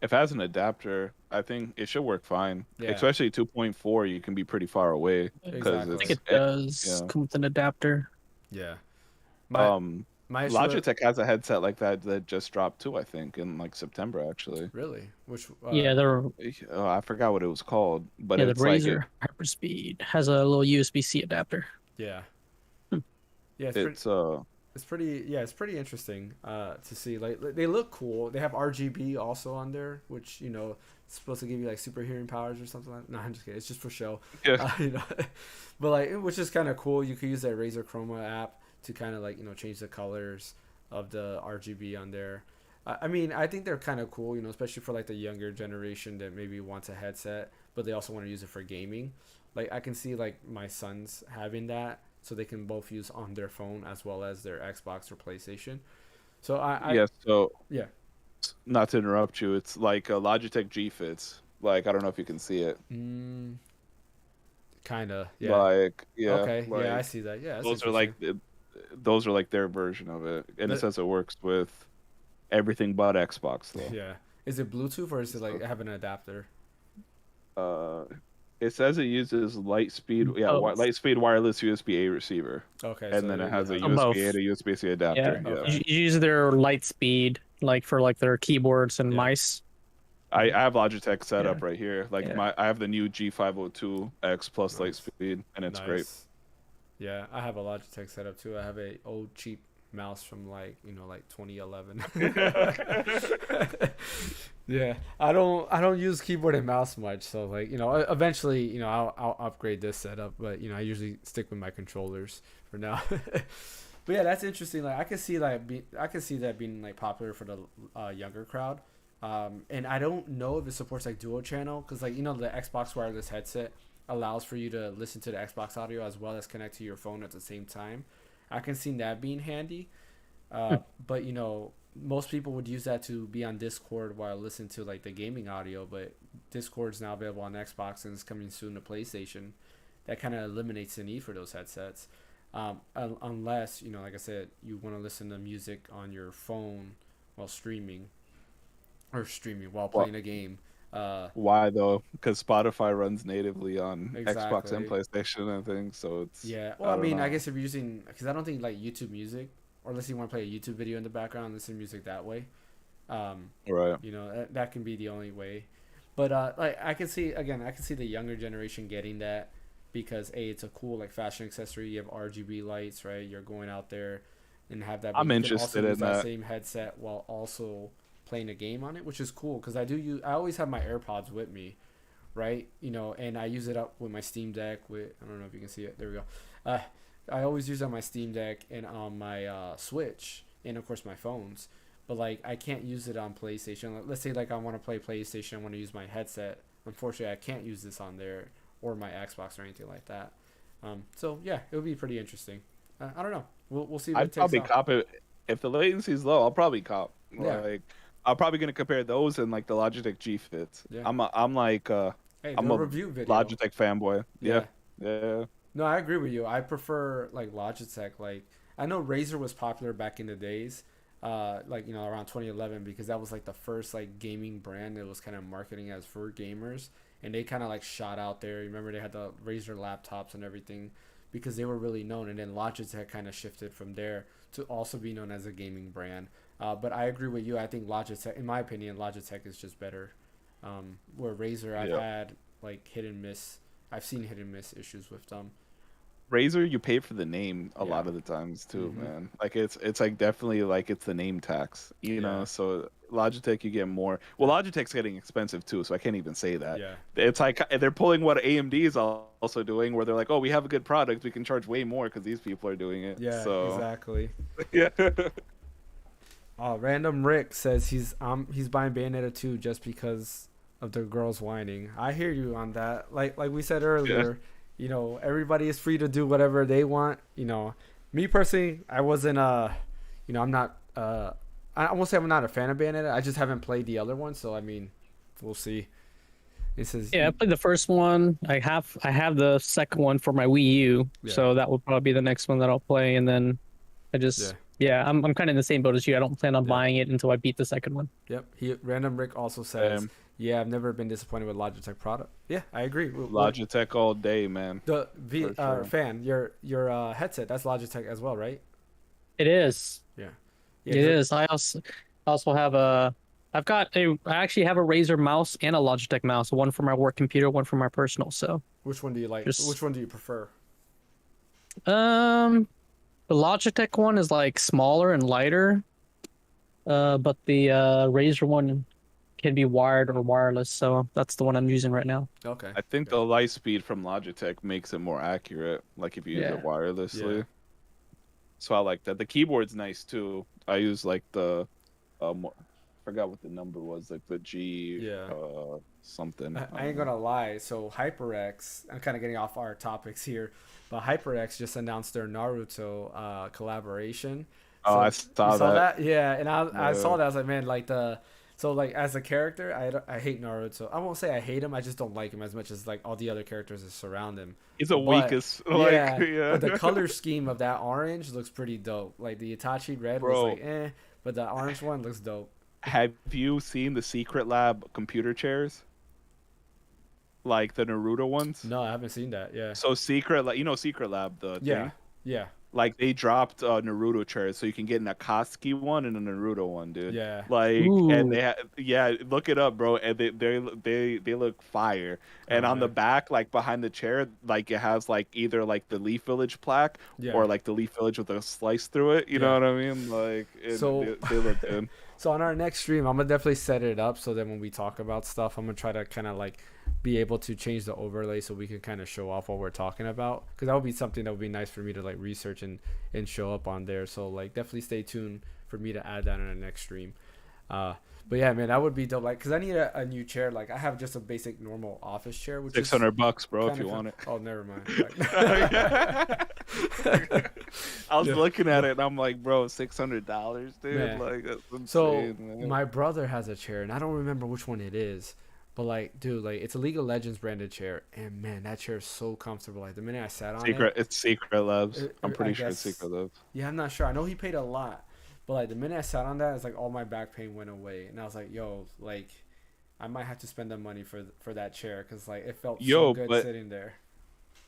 If it has an adapter, I think it should work fine. Yeah. Especially 2.4, you can be pretty far away because Exactly. I think it's it does yeah. come with an adapter. Yeah. My Um, my issue. Logitech has a headset like that just dropped too. I think in like September actually. Really? Which? Yeah, the Oh, I forgot what it was called, but the it's like Razer Hyperspeed has a little USB-C adapter. Yeah. Hmm. Yeah. It's pretty interesting to see. Like they look cool. They have RGB also on there, which is supposed to give you like super hearing powers or something like. No, I'm just kidding. It's just for show. yeah. But like, which is kind of cool. You could use that Razer Chroma app to kind of like change the colors of the RGB on there. I mean, I think they're kind of cool. Especially for like the younger generation that maybe wants a headset, but they also want to use it for gaming. Like I can see like my sons having that, so they can both use on their phone as well as their Xbox or PlayStation. So Yeah, so yeah. not to interrupt you, it's like a Logitech G Fits. Like I don't know if you can see it. Kinda, yeah. Like yeah, Okay, like yeah, I see that. Yeah, that's those are interesting. those are like their version of it, and it But says it works with everything but Xbox though. yeah, is it Bluetooth or is it like have an adapter? Uh, it says it uses Both. light speed wireless USB-A receiver, Okay, and so then it there has a you Oh, have USB-A both. to USB-C Yeah, adapter. Yeah, Okay. you use their Lightspeed like for like their keyboards and Yeah. mice. I have Logitech set Yeah. up right here. Like Yeah. I have the new G502X plus light Nice. speed, and it's great. Nice. Yeah, I have a Logitech setup too. I have a old cheap mouse from like 2011. Yeah, I don't use keyboard and mouse much, so like eventually I'll upgrade this setup, but I usually stick with my controllers for now. But yeah, that's interesting. Like I can see that being like popular for the younger crowd. And I don't know if it supports like dual channel because like the Xbox wireless headset allows for you to listen to the Xbox audio as well as connect to your phone at the same time. I can see that being handy. But most people would use that to be on Discord while listening to like the gaming audio. But Discord's now available on Xbox and is coming soon to PlayStation. That kind of eliminates the need for those headsets, unless like I said, you want to listen to music on your phone while streaming while Well, playing a game. why though? Because Spotify runs natively on Xbox and Exactly. PlayStation, I think. So it's Yeah. Well, I I don't mean, I know. guess if you're using, because I don't think like YouTube Music, or unless you want to play a YouTube video in the background, listen to music that way. Um, Right. that can be the only way. But like I can see the younger generation getting that because it's a cool like fashion accessory. You have RGB lights, right? You're going out there and have that, but I'm you can also interested use in that that. same headset while also playing a game on it, which is cool because I always have my AirPods with me, right? And I use it up with my Steam Deck. I don't know if you can see it. There we go. Uh, I always use it on my Steam Deck and on my Switch, and of course my phones. But like I can't use it on PlayStation. Let's say like I want to play PlayStation, I want to use my headset. Unfortunately, I can't use this on there or my Xbox or anything like that. So yeah, it would be pretty interesting. I don't know. We'll see what it I'd takes probably out. cop it if the latency's low. I'll probably cop. Yeah, Like I'm probably gonna compare those and like the Logitech G Fits. yeah. Hey, I'm do a a review video. Logitech fanboy. Yeah, Yeah. yeah. No, I agree with you. I prefer like Logitech. Like I know Razer was popular back in the days, like around 2011 because that was like the first like gaming brand that was kind of marketing as for gamers, and they kind of like shot out there. Remember they had the Razer laptops and everything because they were really known, and then Logitech kind of shifted from there to also be known as a gaming brand. But I agree with you. I think Logitech, in my opinion, Logitech is just better. Where Razer, I've Yeah. had like hit and miss. I've seen hit and miss issues with them. Razer, you pay for the name a lot Yeah. of the times too, Hmm. man. Like it's like definitely like it's the name tax, you know. Yeah. So Logitech, you get more. Well, Logitech's getting expensive too, so I can't even say that. Yeah. It's like they're pulling what AMD is also doing, where they're like, oh, we have a good product, we can charge way more because these people are doing it. Yeah. So Exactly. yeah, Random Rick says he's buying Bayonetta 2 just because of the girls whining. I hear you on that. Like we said yeah, earlier, everybody is free to do whatever they want. Me personally, I wasn't I'm not I won't say I'm not a fan of Bayonetta. I just haven't played the other one, so I mean, we'll see. It says Yeah, I played the first one. I have the second one for my Wii U, yeah, so that will probably be the next one that I'll play. And then I yeah, just yeah, I'm kind of in the same boat as you. I don't plan on yeah. buying it until I beat the second one. Yep. Random Rick also says, yeah, I've never been disappointed with Logitech product. Yeah, I agree. Logitech all day, man. The For sure. fan, your headset, that's Logitech as well, right? It is. Yeah. It Yeah. is. I also have I actually have a Razer mouse and a Logitech mouse, one for my work computer, one for my personal. So Which one do you like? just Which one do you prefer? um the Logitech one is like smaller and lighter, but the Razer one can be wired or wireless, so that's the one I'm using right now. Okay. I think Yeah. the light speed from Logitech makes it more accurate, like if you use it Yeah. wirelessly. Yeah. So I like that. The keyboard's nice too. I use like the forgot what the number was, like the G Yeah. something. I ain't gonna lie. So HyperX, I'm kind of getting off our topics here, but HyperX just announced their Naruto collaboration. Oh, I So you saw saw that. that? Yeah, and I saw Yeah. that. I was like, man, like as a character, I hate Naruto. I won't say I hate him. I just don't like him as much as like all the other characters that surround him. He's the But weakest. Like, yeah, yeah. but the color scheme of that orange looks pretty dope. Like the Itachi red was Bro, like but the orange one looks dope. have you seen the Secret Lab computer chairs? Like the Naruto ones? No, I haven't seen that. Yeah. So Secret, like Secret Lab, the Yeah. thing. Yeah. Like they dropped Naruto chairs, so you can get an Akatsuki one and a Naruto one, dude. Yeah. Like, and Ooh. yeah, look it up, bro. And they look fire. And Oh on the man. back, like behind the chair, like it has like either like the Leaf Village plaque Yeah. or like the Leaf Village with a slice through it. You Yeah. know what I mean? Like, So they look good. so on our next stream, I'm gonna definitely set it up so that when we talk about stuff, I'm gonna try to kind of like be able to change the overlay so we can kind of show off what we're talking about, because that would be something that would be nice for me to like research and show up on there. So like definitely stay tuned for me to add that in the next stream. But yeah, man, that would be dope. Like, cause I need a new chair. Like, I have just a basic normal office chair, which is $600, bro, if kind you of. want it. Oh, never mind. I was Yeah. looking at it and I'm like, bro, $600, dude. Man. Like that's So insane, man. my brother has a chair, and I don't remember which one it is, but like, dude, like it's a League of Legends branded chair, and man, that chair is so comfortable. Like the minute I sat on It's Secret Labs. I'm I pretty sure it's guess, Secret Labs. yeah, I'm not sure. I know he paid a lot, but like the minute I sat on that, it's like all my back pain went away, and I was like, yo, like I might have to spend the money for that chair because like it felt so Yo, good but sitting there.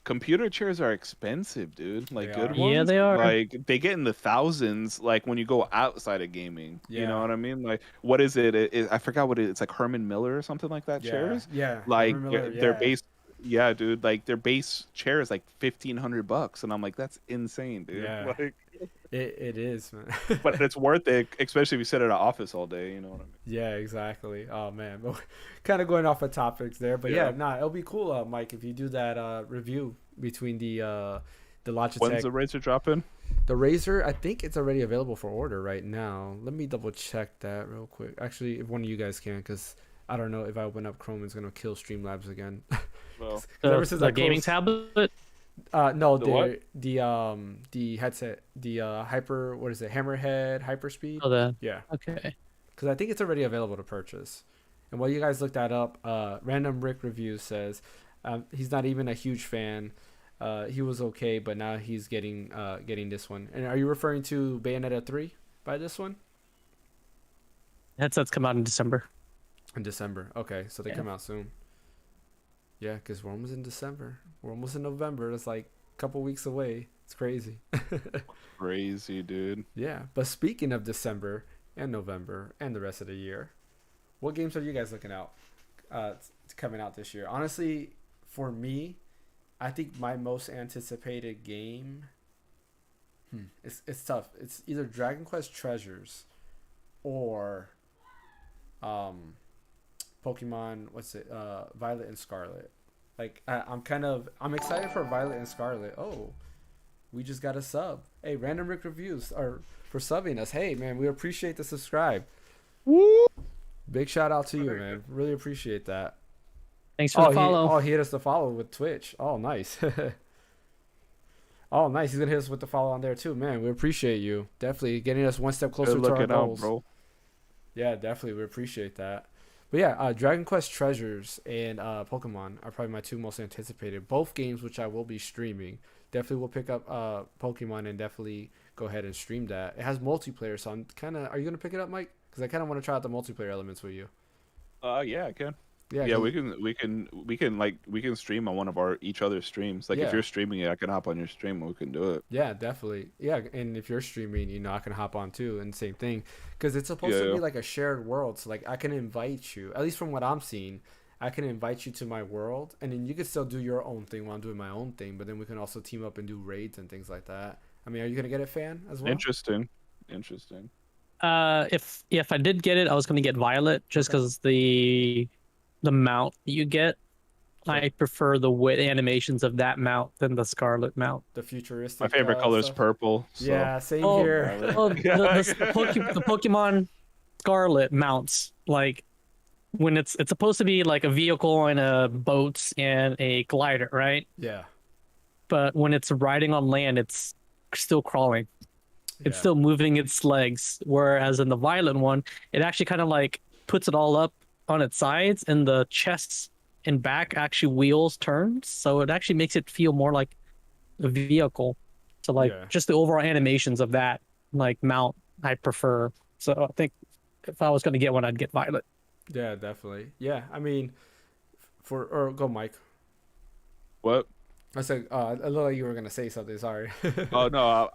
computer chairs are expensive, dude. Like They good are. Yeah, ones. they are. Like they get in the thousands. Like when you go outside of gaming, you know Yeah, what I mean? Like what is it? I forgot what it is. It's like Herman Miller or something like that. yeah, Chairs. yeah. Like Herman Miller, their yeah, base. Yeah, dude. Like their base chair is like $1,500, and I'm like, that's insane, dude. yeah. Like, It is, man. but it's worth it, especially if you sit at an office all day. You know what I mean? Yeah, exactly. Oh man, but kind of going off of topics there, but yeah, Yeah. nah, it'll be cool, Mike, if you do that review between the When's Logitech, the Razer dropping? the Razer. I think it's already available for order right now. Let me double check that real quick. Actually, if one of you guys can, because I don't know if I open up Chrome, it's gonna kill Streamlabs again. Well, 'Cause ever since I The gaming closed, tablet. no, The what? the headset, the hyper, what is it, Hammerhead Hyperspeed? Oh, the Yeah. okay. Because I think it's already available to purchase. And while you guys look that up, Random Rick Review says he's not even a huge fan. He was okay, but now he's getting this one. And are you referring to Bayonetta 3 by this one? Headsets come out in December. In December. Okay, so they Yeah. come out soon. Yeah, because we're almost in December. We're almost in November. It's like a couple weeks away. It's crazy. crazy, dude. Yeah, but speaking of December and November and the rest of the year, what games are you guys looking out coming out this year? Honestly, for me, I think my most anticipated game. It's tough. It's either Dragon Quest Treasures or um Pokemon. What's it? Violet and Scarlet. Like I'm excited for Violet and Scarlet. Oh, we just got a sub. Hey, Random Rick Reviews are for subbing us. Hey man, we appreciate the subscribe. Woo! Big shout out to you, man. Really appreciate that. Thanks for the follow. He hit us to follow with Twitch. Oh, nice. Oh, nice. He's gonna hit us with the follow on there too, man. We appreciate you. Definitely getting us one step closer to our goals. Bro. Yeah, definitely. We appreciate that. But yeah, Dragon Quest Treasures and Pokemon are probably my two most anticipated. Both games, which I will be streaming. Definitely will pick up Pokemon and definitely go ahead and stream that. It has multiplayer, so I'm kind of. Are you gonna pick it up, Mike? Because I kind of want to try out the multiplayer elements with you. Yeah, I can. Yeah, we can stream on one of each other's streams. Like if you're streaming it, I can hop on your stream and we can do it. Yeah, definitely. Yeah, and if you're streaming, I can hop on too, and same thing, because it's supposed to be like a shared world. So like I can invite you, at least from what I'm seeing, I can invite you to my world, and then you can still do your own thing while I'm doing my own thing. But then we can also team up and do raids and things like that. I mean, are you gonna get it, Fan, as well? Interesting. If I did get it, I was gonna get Violet just because the mount you get. I prefer the animations of that mount than the Scarlet mount. The futuristic. My favorite color is purple. So. Yeah, same here. The Pokemon Scarlet mounts, like when it's supposed to be like a vehicle and a boat and a glider, right? Yeah. But when it's riding on land, it's still crawling. It's still moving its legs. Whereas in the Violet one, it actually kind of like puts it all up on its sides, and the chests and back actually wheels turns, so it actually makes it feel more like a vehicle. So like just the overall animations of that like mount I prefer. So I think if I was going to get one, I'd get Violet. Yeah, definitely. Yeah, I mean, go Mike. What? I said, I looked like you were gonna say something. Sorry. Oh no,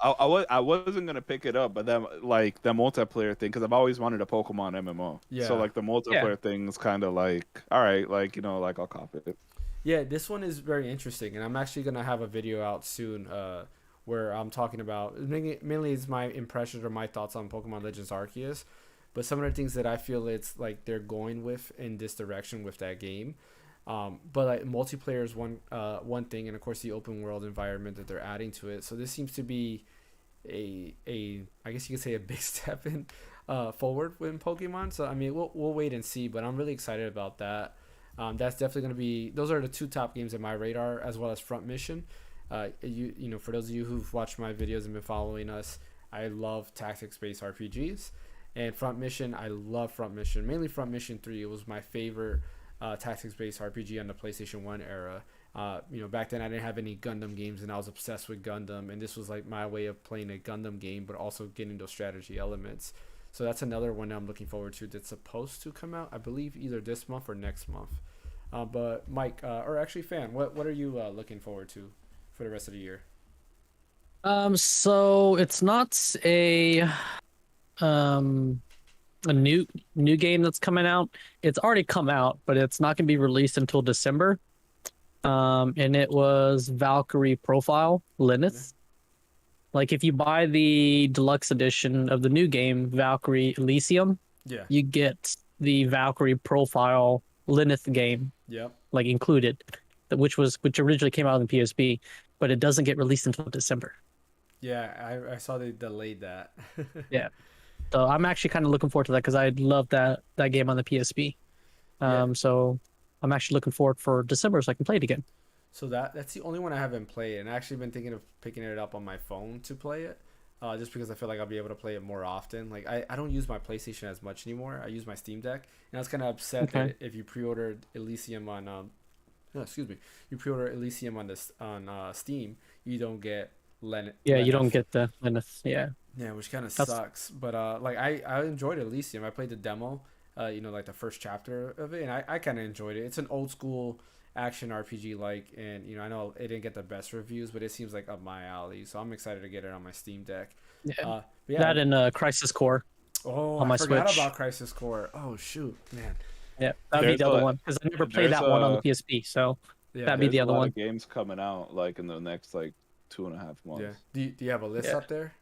I wasn't gonna pick it up, but then like the multiplayer thing, because I've always wanted a Pokemon MMO. Yeah. So like the multiplayer thing is kind of like, all right, like like I'll copy it. Yeah, this one is very interesting, and I'm actually gonna have a video out soon, where I'm talking about mainly it's my impressions or my thoughts on Pokemon Legends Arceus, but some of the things that I feel it's like they're going with in this direction with that game. But like multiplayer is one thing, and of course the open world environment that they're adding to it. So this seems to be a I guess you could say a big step in forward with Pokemon. So I mean we'll wait and see, but I'm really excited about that. That's definitely going to be, those are the two top games in my radar, as well as Front Mission. For those of you who've watched my videos and been following us, I love tactics based RPGs, and Front Mission, I love Front Mission, mainly Front Mission 3. It was my favorite tactics-based RPG on the PlayStation 1 era. Back then I didn't have any Gundam games, and I was obsessed with Gundam, and this was like my way of playing a Gundam game, but also getting those strategy elements. So that's another one I'm looking forward to that's supposed to come out, I believe, either this month or next month. But Mike, or actually Fan, what are you looking forward to for the rest of the year? So it's not a new game that's coming out. It's already come out, but it's not going to be released until December. And it was Valkyrie Profile Lilith. Like if you buy the deluxe edition of the new game, Valkyrie Elysium, you get the Valkyrie Profile Lilith game, like included, which originally came out on PSP, but it doesn't get released until December. Yeah, I saw they delayed that. Yeah. So I'm actually kind of looking forward to that because I love that game on the PSP. So I'm actually looking forward for December so I can play it again. So that's the only one I haven't played, and I actually been thinking of picking it up on my phone to play it, just because I feel like I'll be able to play it more often. Like I don't use my PlayStation as much anymore. I use my Steam Deck, and I was kind of upset that if you pre-ordered Elysium on, you pre-order Elysium on Steam, you don't get Lilith. Yeah, you don't get the Lilith. Yeah. Yeah, which kind of sucks. But I enjoyed Elysium. I played the demo, like the first chapter of it, and I kind of enjoyed it. It's an old school action RPG and I know it didn't get the best reviews, but it seems like up my alley. So I'm excited to get it on my Steam Deck. Yeah, that and Crisis Core. Oh, on my I forgot Switch. about Crisis Core. Oh shoot, man. Yeah, that'd be the other one because I never played that one on the PSP. So Yeah. That'd be There's the a other lot one. of games coming out like in the next like 2.5 Yeah. months. Do you have a list Yeah. up there?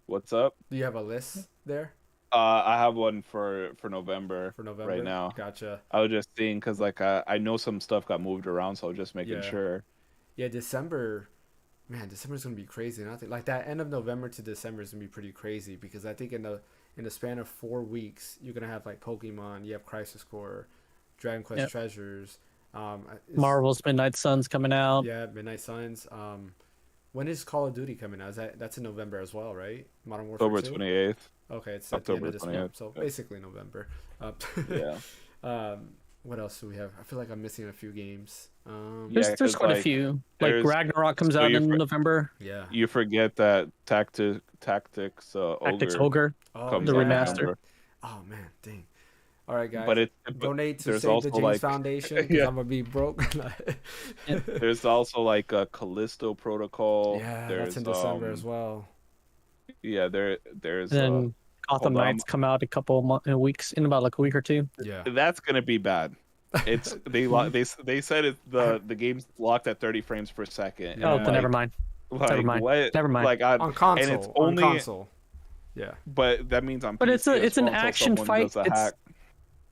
What's up? Do you have a list there I have one for November for right November? now. Gotcha. I was just seeing because like I know some stuff got moved around, so I was just making Yeah. sure. Yeah, December. Man, December's gonna be crazy. And I think like that end of November to December is gonna be pretty crazy because I think in the span of 4 weeks you're gonna have like Pokemon, you have Crisis Core, Dragon Quest Yep. Treasures, Marvel's Midnight Sun's coming out. yeah, Midnight Suns. When is Call of Duty coming out? That's in November as well, right? Modern Warfare October 2. 28th. Okay, it's at the end October of this 28th. month, so basically November. Uh, Yeah. what else do we have? I feel like I'm missing a few games. Yeah, There's 'cause, quite a like, few. Like there's Ragnarok comes so out you in for- November. Yeah. you forget that Tactics Tactics Ogre Ogre. Oh, comes the out in remaster. November. Oh man, dang. All right, guys. But Donate to there's Save also the James like Foundation because yeah, I'm gonna be broke. there's also like a Callisto Protocol. Yeah, There's that's in December as well. yeah, there's And then Gotham hold on. Knights come out a couple weeks in about like a week or two. Yeah. That's gonna be bad. It's they said it the game's locked at 30 frames per second. Yeah. Oh, And then never like, mind. like Never mind. what? Never mind. Like On console. and it's on only console. Yeah. but that means on But PC it's an as well until action someone fight. does a hack.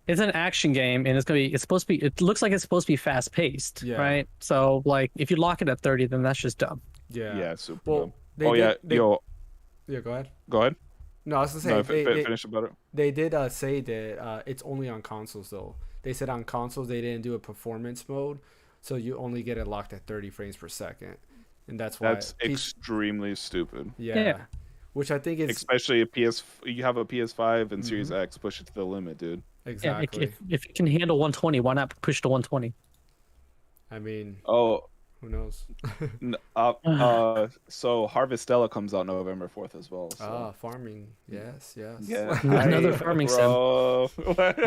It's an action game, and it's supposed to be. It looks like it's supposed to be fast paced, Yeah. right? So like, if you lock it at 30, then that's just dumb. Yeah. Yeah, super. Well, dumb. they Oh did, yeah, they, yo, yeah. Go ahead. go ahead. No, I was gonna say No, they finish about it. they did say that it's only on consoles though. They said on consoles they didn't do a performance mode, so you only get it locked at 30 frames per second, and that's why. That's extremely stupid. Yeah. Which I think is Especially you have a PS5 and Mhm. Series X, push it to the limit, dude. Yeah, exactly. if you can handle 120, why not push to 120? I mean, Oh, who knows? so Harvestella comes out November 4th as well. So. Farming. Yes, yes. Yeah, Another farming sim. bro.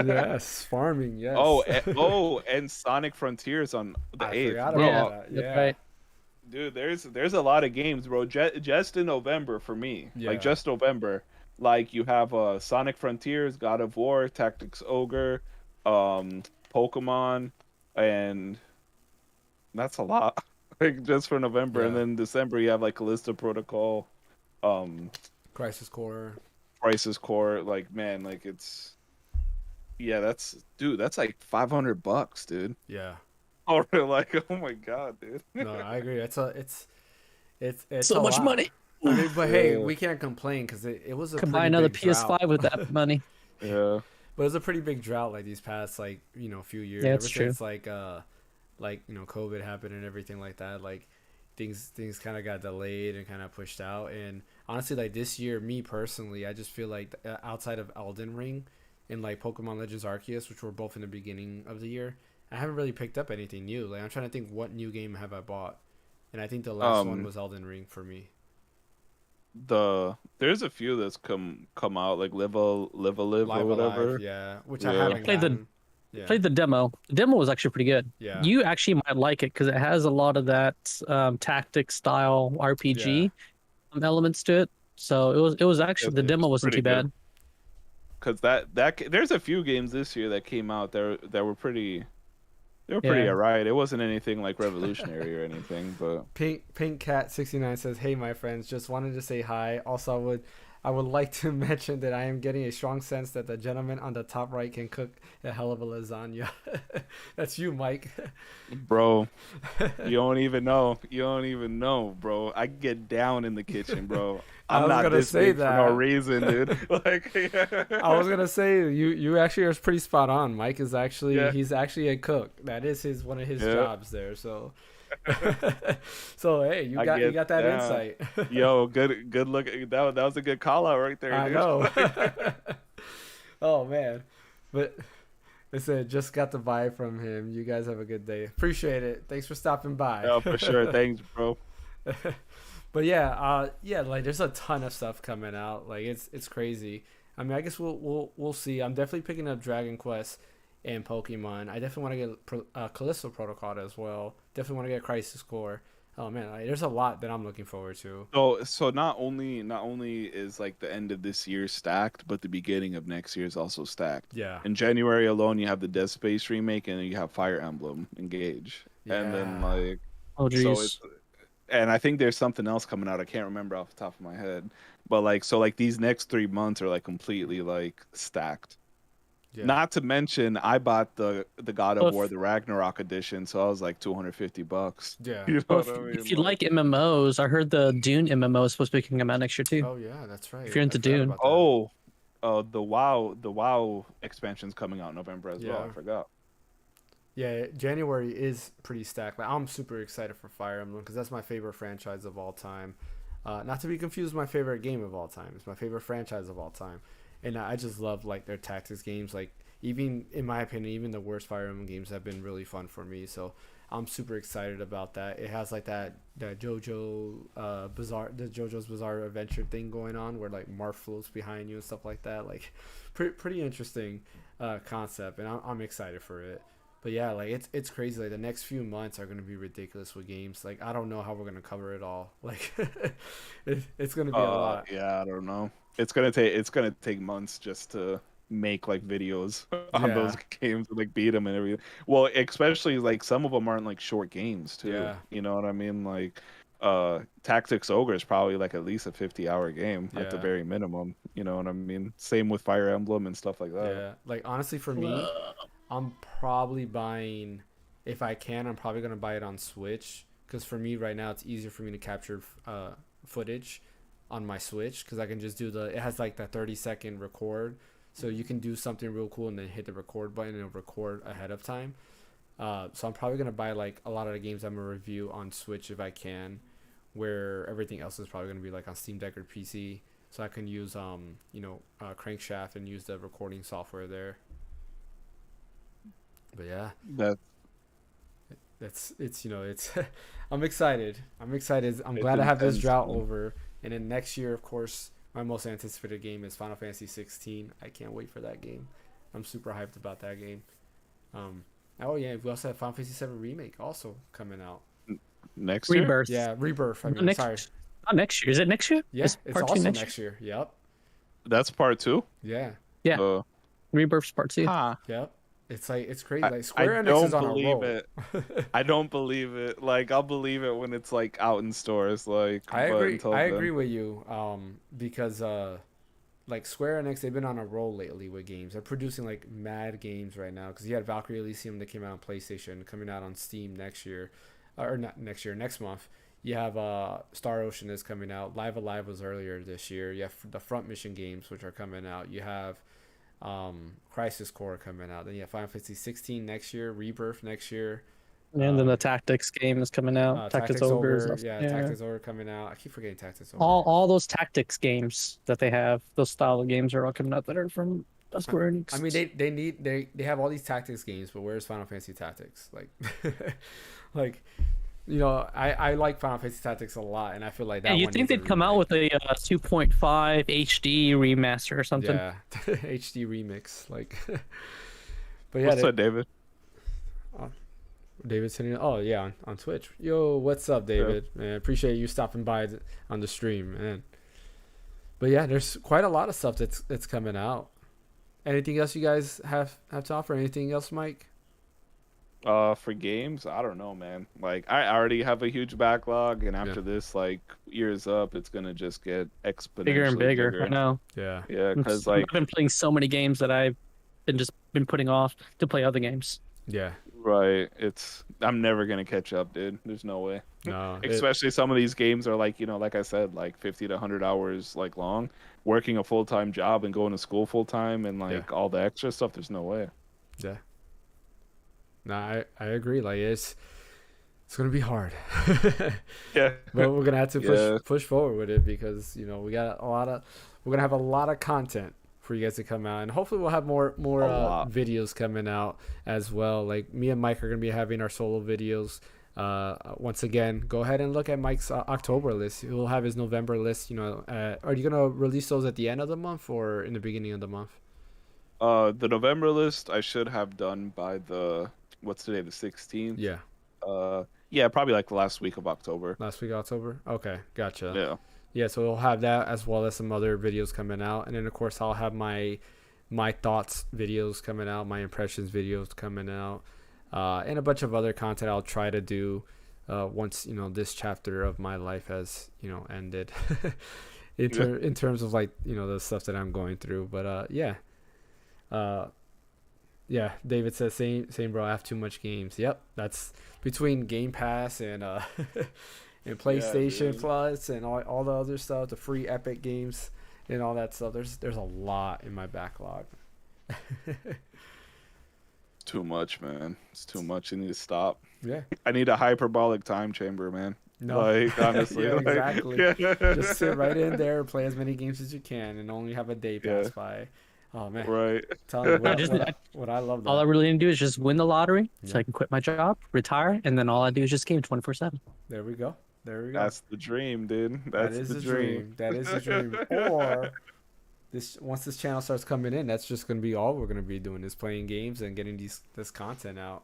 Yes, farming. Yes. And Sonic Frontiers on the I 8th. forgot bro. about Yeah, that. that's Yeah. right. Dude, there's a lot of games, bro. Just in November for me, Yeah. like just November. Like you have Sonic Frontiers, God of War, Tactics Ogre, Pokemon, and that's a lot. Like just for November, and Yeah. then December you have like Callisto Protocol, Crisis Core. Crisis Core. Like man, like it's yeah, that's like $500, dude. Yeah. Oh, like oh my god, dude. No, I agree. It's So a much lot. money. I mean, but hey, Yeah. we can't complain because it was a Could buy pretty another big drought. PS5 with that money. Yeah. But it was a pretty big drought like these past few years. Yeah, Ever it's true. since COVID happened and everything like that, like things kind of got delayed and kind of pushed out. And honestly, like this year, me personally, I just feel like outside of Elden Ring and like Pokemon Legends Arceus, which were both in the beginning of the year, I haven't really picked up anything new. Like I'm trying to think what new game have I bought, and I think the last one was Elden Ring for me. There's a few that's come out like live or Live whatever. Alive, yeah, which I Yeah. haven't Played the- gotten. Yeah, Played the demo. The demo was actually pretty good. yeah, You actually might like it because it has a lot of that tactics style RPG elements to it. So it was actually the It demo was wasn't too pretty bad. good. Because there's a few games this year that came out that were pretty. They were pretty Yeah. alright. It wasn't anything like revolutionary or anything, but Pink Cat 69 says, "Hey, my friends, just wanted to say hi. Also, I would like to mention that I am getting a strong sense that the gentleman on the top right can cook a hell of a lasagna." That's you, Mike. bro, you don't even know, bro. I get down in the kitchen, bro. I I'm was not gonna this say big for no that. reason, dude. Like, I was gonna say you actually are pretty spot on. Mike is actually Yeah. he's actually a cook. That is one of his Yeah. jobs there. So, so hey, you I got get that down. insight. Yo, good look. That was a good call out right there, I dude. know. Oh man, but it said just got the vibe from him. You guys have a good day. Appreciate it. Thanks for stopping by. Yeah, for sure. Thanks, bro. But yeah, like there's a ton of stuff coming out. Like it's crazy. I mean, I guess we'll see. I'm definitely picking up Dragon Quest and Pokemon. I definitely want to get Callisto Protocol as well. Definitely want to get Crisis Core. Oh man, like, there's a lot that I'm looking forward to. So not only is like the end of this year stacked, but the beginning of next year is also stacked. Yeah, In January alone, you have the Dead Space remake, and you have Fire Emblem Engage, and then yeah, like Oh so it's geez. and I think there's something else coming out. I can't remember off the top of my head, but like so like these next 3 months are like completely like stacked. yeah. Not to mention, I bought the God Well, of War the Ragnarok edition, so I was like $250. Yeah. You know well, what I if mean? you Like, like MMOs, I heard the Dune MMO is supposed to be coming out next year too. Oh yeah, that's If right. you're I into forgot Dune. about that. oh, the WoW expansion's coming out in November as well. Yeah. I forgot. Yeah, January is pretty stacked. Like, I'm super excited for Fire Emblem because that's my favorite franchise of all time. Not to be confused with my favorite game of all time. It's my favorite franchise of all time, and I just love like their tactics games. Like even in my opinion, even the worst Fire Emblem games have been really fun for me. So I'm super excited about that. It has like that JoJo Bizarre, the JoJo's Bizarre Adventure thing going on where like Marth floats behind you and stuff like that. Like pretty interesting concept, and I'm excited for it. But yeah, like it's crazy. Like the next few months are gonna be ridiculous with games. Like I don't know how we're gonna cover it all. Like it's gonna be a lot. Yeah, I don't know. It's gonna take months just to make like videos on those Yeah, games and like beat them and everything. Well, especially like some of them aren't like short games too. yeah, You know what I mean? Like, Tactics Ogre is probably like at least a 50-hour game at the yeah, very minimum. You know what I mean? Same with Fire Emblem and stuff like that. yeah. Like honestly, for me, I'm probably buying. If I can, I'm probably gonna buy it on Switch because for me right now, it's easier for me to capture footage on my Switch because I can just do the. It has like that 30-second record, so you can do something real cool and then hit the record button and it'll record ahead of time. So I'm probably gonna buy like a lot of the games I'm gonna review on Switch if I can, where everything else is probably gonna be like on Steam Deck or PC. So I can use Crankshaft and use the recording software there. But yeah, That it's I'm excited. I'm excited. I'm it's glad to have this intense, drought man. over. And then next year, of course, my most anticipated game is Final Fantasy 16. I can't wait for that game. I'm super hyped about that game. Um, oh yeah, we also have Final Fantasy 7 remake also coming out. Next year? Rebirth. Yeah, Rebirth. I Not mean, sorry. next. Not next year. Is it next year? Yeah, Is it's part two also next year? next year. Yep. That's part two? Yeah. Yeah. Uh, Rebirth's part two. huh. Yep. It's crazy. I, Like I Square Enix is don't on a believe roll. it. I don't believe it. Like, I'll believe it when it's like out in stores. Like, I but agree. until I then. agree with you. Because like Square Enix, they've been on a roll lately with games. They're producing like mad games right now. Because you had Valkyrie Elysium that came out on PlayStation, coming out on Steam next year, or not next year, next month. You have Star Ocean is coming out. Live Alive was earlier this year. You have the Front Mission games which are coming out. You have Crisis Core coming out. Then you have Final Fantasy 16 next year, Rebirth next year. And then the Tactics game is coming out. Tactics Tactics Ogre is Ogre, also, yeah, yeah. Tactics Ogre coming out. I keep forgetting Tactics Ogre. All those tactics games that they have, those style of games are all coming out that are from Square Enix. I mean, they have all these tactics games, but where's Final Fantasy Tactics? Like, like, I like Final Fantasy Tactics a lot, and I feel like that. Yeah, you one think needs a they'd come out remake. with a 2.5 HD remaster or something? Yeah, HD remix, like. But yeah, What's up, David? David's sitting. Oh yeah, on Twitch. Yo, what's up, David? Man, appreciate you stopping by on the stream, man. But yeah, there's quite a lot of stuff that's coming out. Anything else you guys have to offer? Anything else, Mike? For games, I don't know, man. Like, I already have a huge backlog, and Yeah, after this, like, years up, it's gonna just get Bigger and exponentially bigger. I know. yeah, Yeah, because like, I've been playing so many games that I've been putting off to play other games. yeah. right, I'm never gonna catch up, dude. There's no way. No, Especially some of these games are like, like I said, like 50 to 100 hours like long. Working a full-time job and going to school full-time and like all the extra stuff, there's no way. yeah. No, I agree. Like it's gonna be hard, Yeah. but we're gonna have to Yeah. push forward with it because we're gonna have a lot of content for you guys to come out, and hopefully we'll have more A lot. videos coming out as well. Like me and Mike are gonna be having our solo videos. Once again, go ahead and look at Mike's October list. He'll have his November list. Are you gonna release those at the end of the month or in the beginning of the month? The November list I should have done by what's today, the 16th. Yeah, Uh, Yeah, probably like the last week of October. Last week of October. Okay, gotcha. Yeah. Yeah, so we'll have that as well as some other videos coming out, and then of course I'll have my thoughts videos coming out, my impressions videos coming out, and a bunch of other content I'll try to do once this chapter of my life has ended. In terms of like the stuff that I'm going through, but yeah, David says same bro. I have too much games. Yep, that's between Game Pass and and PlayStation Plus and all the other stuff, the free Epic games and all that stuff. There's a lot in my backlog. Too much, man. It's too much. You need to stop. Yeah. I need a hyperbolic time chamber, man. No. Like, honestly. Yeah, like, exactly. yeah. Just sit right in there, play as many games as you can, and only have a day pass by. Oh man. Right. Tell me I what I love. all I really need to do is just win the lottery, so Yeah. I can quit my job, retire, and then all I do is just game 24/7. There we go. There we go. That's the dream, dude. That's the dream. That is the dream. Or once this channel starts coming in, that's just gonna be all we're gonna be doing is playing games and getting this content out.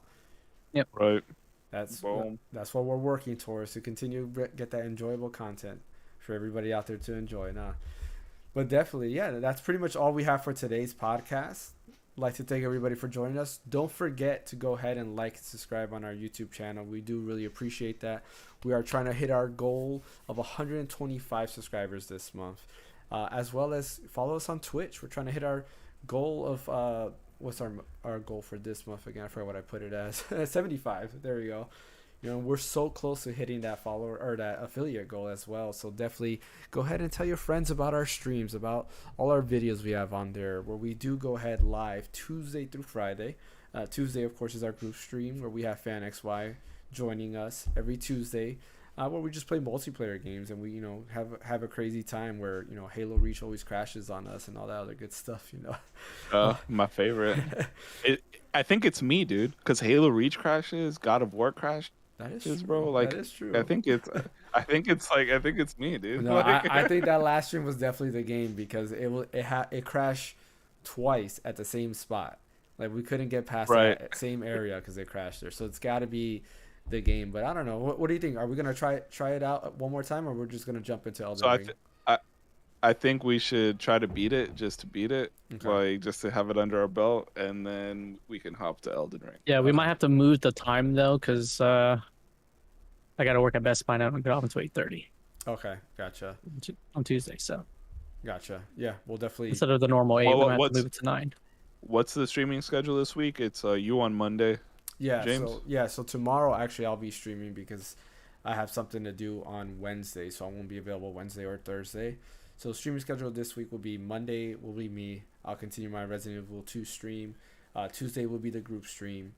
Right. That's Boom. that's what we're working towards, to continue get that enjoyable content for everybody out there to enjoy. But definitely, yeah, that's pretty much all we have for today's podcast. I'd like to thank everybody for joining us. Don't forget to go ahead and like and subscribe on our YouTube channel. We do really appreciate that. We are trying to hit our goal of 125 subscribers this month, as well as follow us on Twitch. We're trying to hit our goal of what's our goal for this month again? I forgot what I put it as. 75. There we go. We're so close to hitting that follower or that affiliate goal as well. So definitely go ahead and tell your friends about our streams, about all our videos we have on there, where we do go ahead live Tuesday through Friday. Tuesday, of course, is our group stream where we have Phaneckswhy joining us every Tuesday, where we just play multiplayer games and we have a crazy time where Halo Reach always crashes on us and all that other good stuff. My favorite. I think it's me, dude, because Halo Reach crashes, God of War crashes. That is true, bro. Like, that is true. I think it's me, dude. No, Like, I think that last stream was definitely the game because it crashed twice at the same spot. Like we couldn't get past that same area because they crashed there. So it's got to be the game. But I don't know. What do you think? Are we gonna try it out one more time, or we're just gonna jump into Elden Ring? I think we should try to beat it, just to beat it, Okay. like just to have it under our belt, and then we can hop to Elden Ring. Yeah, we might have to move the time though, because I got to work at Best Buy now and get off until 8:30 Okay, gotcha. on Tuesday. So Gotcha. Yeah, we'll definitely. instead of the normal 8, Well, we might have what's- to move it to 9. What's the streaming schedule this week? It's you on Monday. Yeah. James? So tomorrow actually I'll be streaming because I have something to do on Wednesday, so I won't be available Wednesday or Thursday. So streaming schedule this week will be Monday will be me. I'll continue my Resident Evil 2 stream. Tuesday will be the group stream.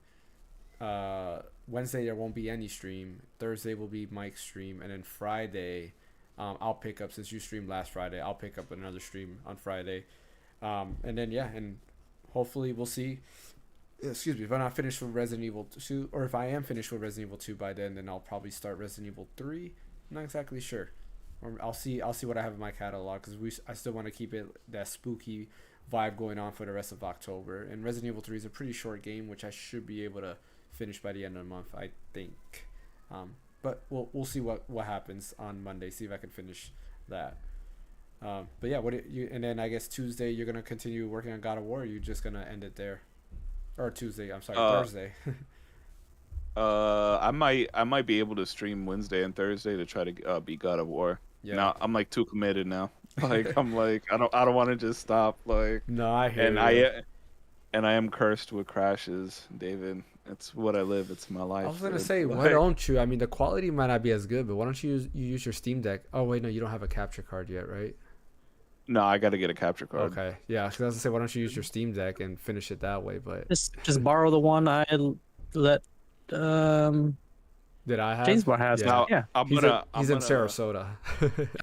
Wednesday there won't be any stream. Thursday will be Mike's stream, and then Friday, I'll pick up, since you streamed last Friday. I'll pick up another stream on Friday, and then and hopefully we'll see. Excuse me, if I'm not finished with Resident Evil 2, or if I am finished with Resident Evil 2 by then I'll probably start Resident Evil 3. I'm not exactly sure. Or I'll see what I have in my catalog, because I still want to keep it that spooky vibe going on for the rest of October. And Resident Evil 3 is a pretty short game, which I should be able to finish by the end of the month, I think. But we'll see what happens on Monday. See if I can finish that. But yeah, and then I guess Tuesday you're gonna continue working on God of War. Or are you just gonna end it there? Or Tuesday? I'm sorry, Thursday. I might be able to stream Wednesday and Thursday to try to beat God of War. Yeah. Now I'm like too committed now. Like I'm like I don't want to just stop. Like No, I hear and you. I am cursed with crashes, David. It's what I live. It's my life. I was gonna dude. say, Like, why don't you? I mean, the quality might not be as good, but why don't you use your Steam Deck? Oh wait, no, you don't have a capture card yet, right? No, I got to get a capture card. Okay, yeah. Because I was gonna say, why don't you use your Steam Deck and finish it that way? But Just borrow the one I let did I have? James Bar has. Yeah. Now. Now, Yeah. He's in Sarasota.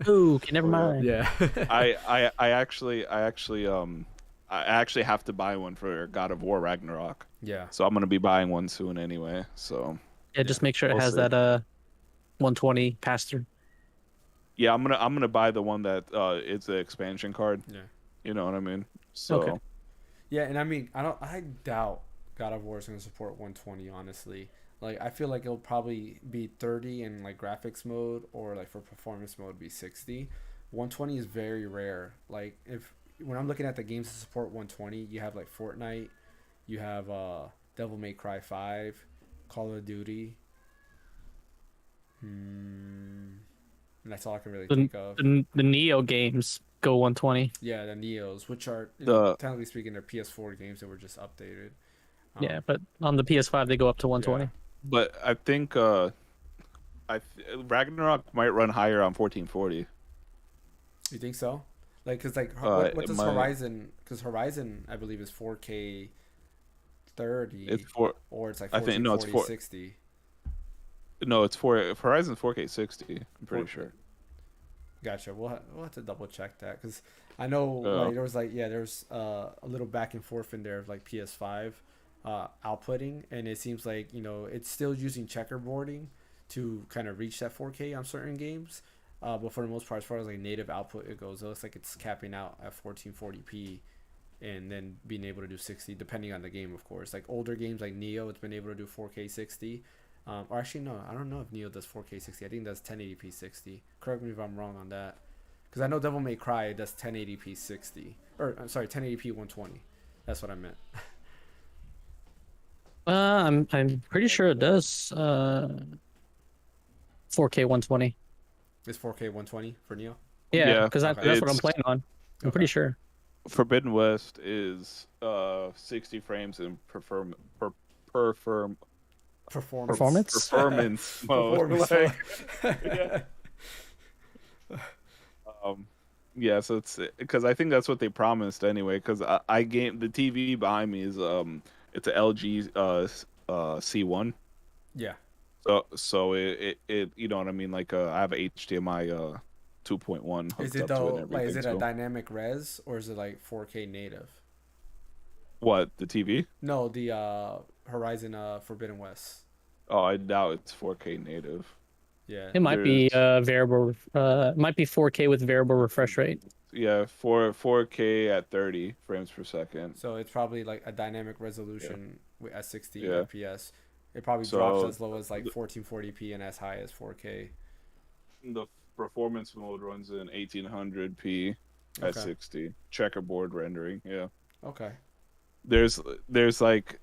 Okay, never mind. Yeah. I actually have to buy one for God of War Ragnarok. Yeah. So I'm gonna be buying one soon anyway. So Yeah, just make sure it We'll has see. that 120 pass through. yeah, I'm gonna buy the one that it's the expansion card. Yeah. You know what I mean? So Okay. Yeah, and I mean, I doubt God of War is gonna support 120. Honestly, Like I feel like it'll probably be 30 in like graphics mode, or like for performance mode be 60. 120 is very rare. Like if when I'm looking at the games that support 120, you have like Fortnite, you have Devil May Cry 5, Call of Duty. Hmm, and that's all I can really The think of. the Neo games go 120. Yeah, the Neos, which are, The technically speaking, they're PS4 games that were just updated. Yeah, Um, but on the PS5 they go up to yeah. 120. but I think Ragnarok might run higher on 1440. You think so? Like, cause like what It does might. Horizon? Cause Horizon, I believe, is 4K It's 30, for. or it's like I think no, it's 1440 for. 60. No, it's for Horizon's 4K 60. I'm pretty Four, sure. gotcha. We'll have to double check that, because I know Uh, like there's a little back and forth in there of like PS5 outputting, and it seems like it's still using checkerboarding to kind of reach that 4K on certain games. But for the most part, as far as like native output it goes, it looks like it's capping out at 1440p, and then being able to do 60 depending on the game, of course. Like older games like Neo, it's been able to do 4K 60. Or actually, no, I don't know if Neo does 4K 60. I think that's 1080p 60. Correct me if I'm wrong on that, because I know Devil May Cry does 1080p 60, or I'm sorry, 1080p 120. That's what I meant. I'm pretty sure it does 4K 120. It's 4K 120 for Neo. Yeah, yeah, because Okay. that's what I'm it's playing on. I'm pretty Okay. sure. Forbidden West is 60 frames in perform Performance. Performance? performance mode. Performance. Like, yeah. Um, yeah, so it's because I think that's what they promised anyway. Because I game the TV behind me is it's a LG C1. Yeah. So it you know what I mean, like I have a HDMI 2.1 Is hooked it up to it and though? Like, is everything. it a So dynamic res, or is it like 4K native? what, the TV? No, the Horizon Forbidden West. Oh, I doubt it's 4K native. Yeah. It might be There's variable. Might be 4K with variable refresh rate. yeah, 4K at 30 frames per second. So it's probably like a dynamic Yeah. resolution at 60 Yeah. FPS. It probably drops So as low as like the, 1440p and as high as 4K. the performance mode runs in 1800p at Okay. 60. Checkerboard rendering. Yeah. Okay. There's there's like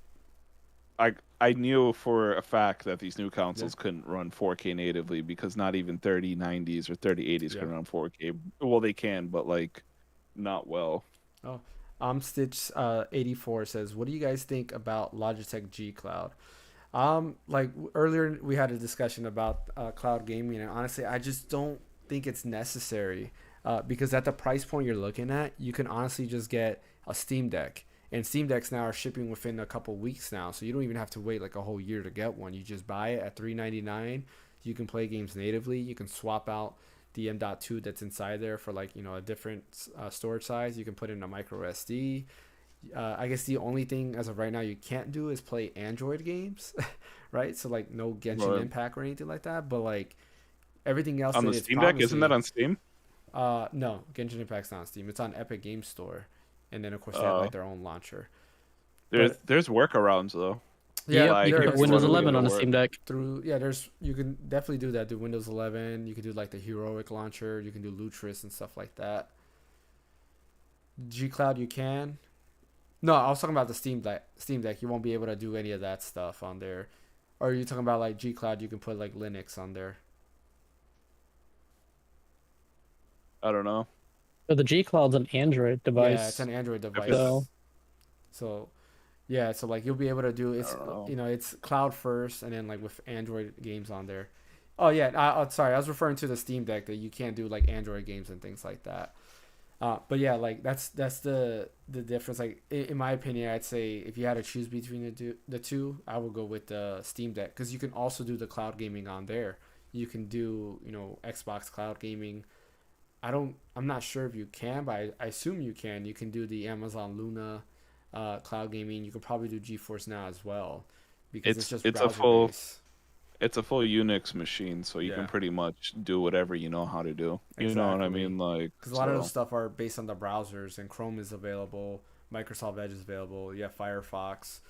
I knew for a fact that these new Yeah. consoles couldn't run 4K natively because not even 3090s or 3080s Yeah. can run 4K. Well, they can, but like not well. Oh, Stitch 84 says, "What do you guys think about Logitech G Cloud?" Like earlier we had a discussion about cloud gaming, and honestly, I just don't think it's necessary. Because at the price point you're looking at, you can honestly just get a Steam Deck, and Steam Decks now are shipping within a couple weeks now, so you don't even have to wait like a whole year to get one. You just buy it at 399. You can play games natively. You can swap out the M.2 that's inside there for like a different storage size. You can put in a micro SD. I guess the only thing as of right now you can't do is play Android games, right? So like no Genshin But Impact or anything like that. But like everything else on that the it's Steam Deck, promised isn't that me, on Steam? no, Genshin Impact's not on Steam. It's on Epic Game Store, and then of course they have Uh, like their own launcher. there's But there's workarounds though. yeah, Yep, you Like can there put if you is Windows want to look 11 into on a work, Steam Deck. through yeah. There's you can definitely do that. Do Windows 11. You can do like the Heroic launcher. You can do Lutris and stuff like that. G Cloud you can. No, I was talking about the Steam Deck. Steam Deck, you won't be able to do any of that stuff on there. Or are you talking about like G Cloud? You can put like Linux on there. I don't know. But the G Cloud's an Android Yeah, it's device, an Android If it's so device. So yeah, so like you'll be able to do I it's don't know. it's cloud first, and then like with Android games on there. Oh yeah, sorry, I was referring to the Steam Deck, that you can't do like Android games and things like that. But yeah, like that's the difference. Like in my opinion, I'd say if you had to choose between the two, I would go with the Steam Deck, because you can also do the cloud gaming on there. You can do Xbox cloud gaming. I'm not sure if you can, but I assume you can. You can do the Amazon Luna cloud gaming. You could probably do GeForce Now as well, because it's it's just it's a browser full based. it's a full Unix machine, so you can Yeah, pretty much do whatever you know how to do. You know what I exactly. mean? Like Because a lot of those so. stuff are based on the browsers, and Chrome is available, Microsoft Edge is available. You have Firefox.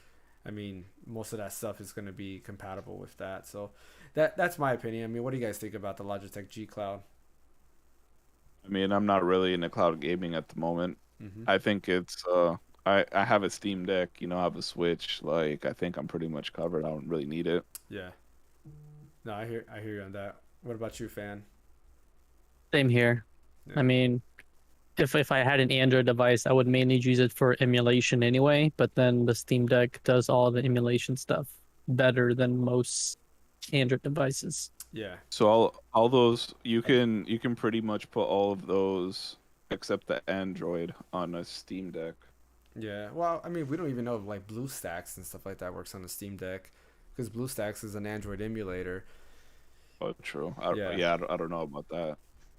I mean, most of that stuff is going to be compatible with that. So that's my opinion. I mean, what do you guys think about the Logitech G Cloud? I mean, I'm not really into cloud gaming at the moment. Mm-hmm. I think it's I have a Steam Deck, I have a Switch. Like I think I'm pretty much covered. I don't really need it. Yeah. No, I hear you on that. What about you, fan? Same here. Yeah. I mean, if I had an Android device, I would mainly use it for emulation anyway, but then the Steam Deck does all the emulation stuff better than most Android devices. Yeah. So all those you can pretty much put all of those except the Android on a Steam Deck. Yeah. Well, I mean, we don't even know if like BlueStacks and stuff like that works on the Steam Deck because BlueStacks is an Android emulator. Oh, true. Yeah. I don't know about that,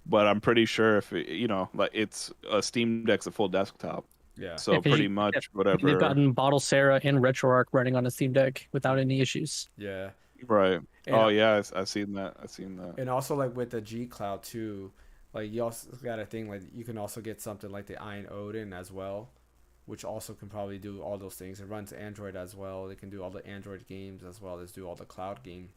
but I'm pretty sure if like it's a Steam Deck's a full desktop, Yeah. Yeah, so 'cause pretty much they've whatever. gotten Bottle Sarah and RetroArch running on a Steam Deck without any issues. Yeah. Right. And Oh yeah, I've seen that. I've seen that. and also like with the G Cloud too, like you also got a thing like you can also get something like the Iron Odin as well, which also can probably do all those things. It runs Android as well. It can do all the Android games as well as do all the cloud game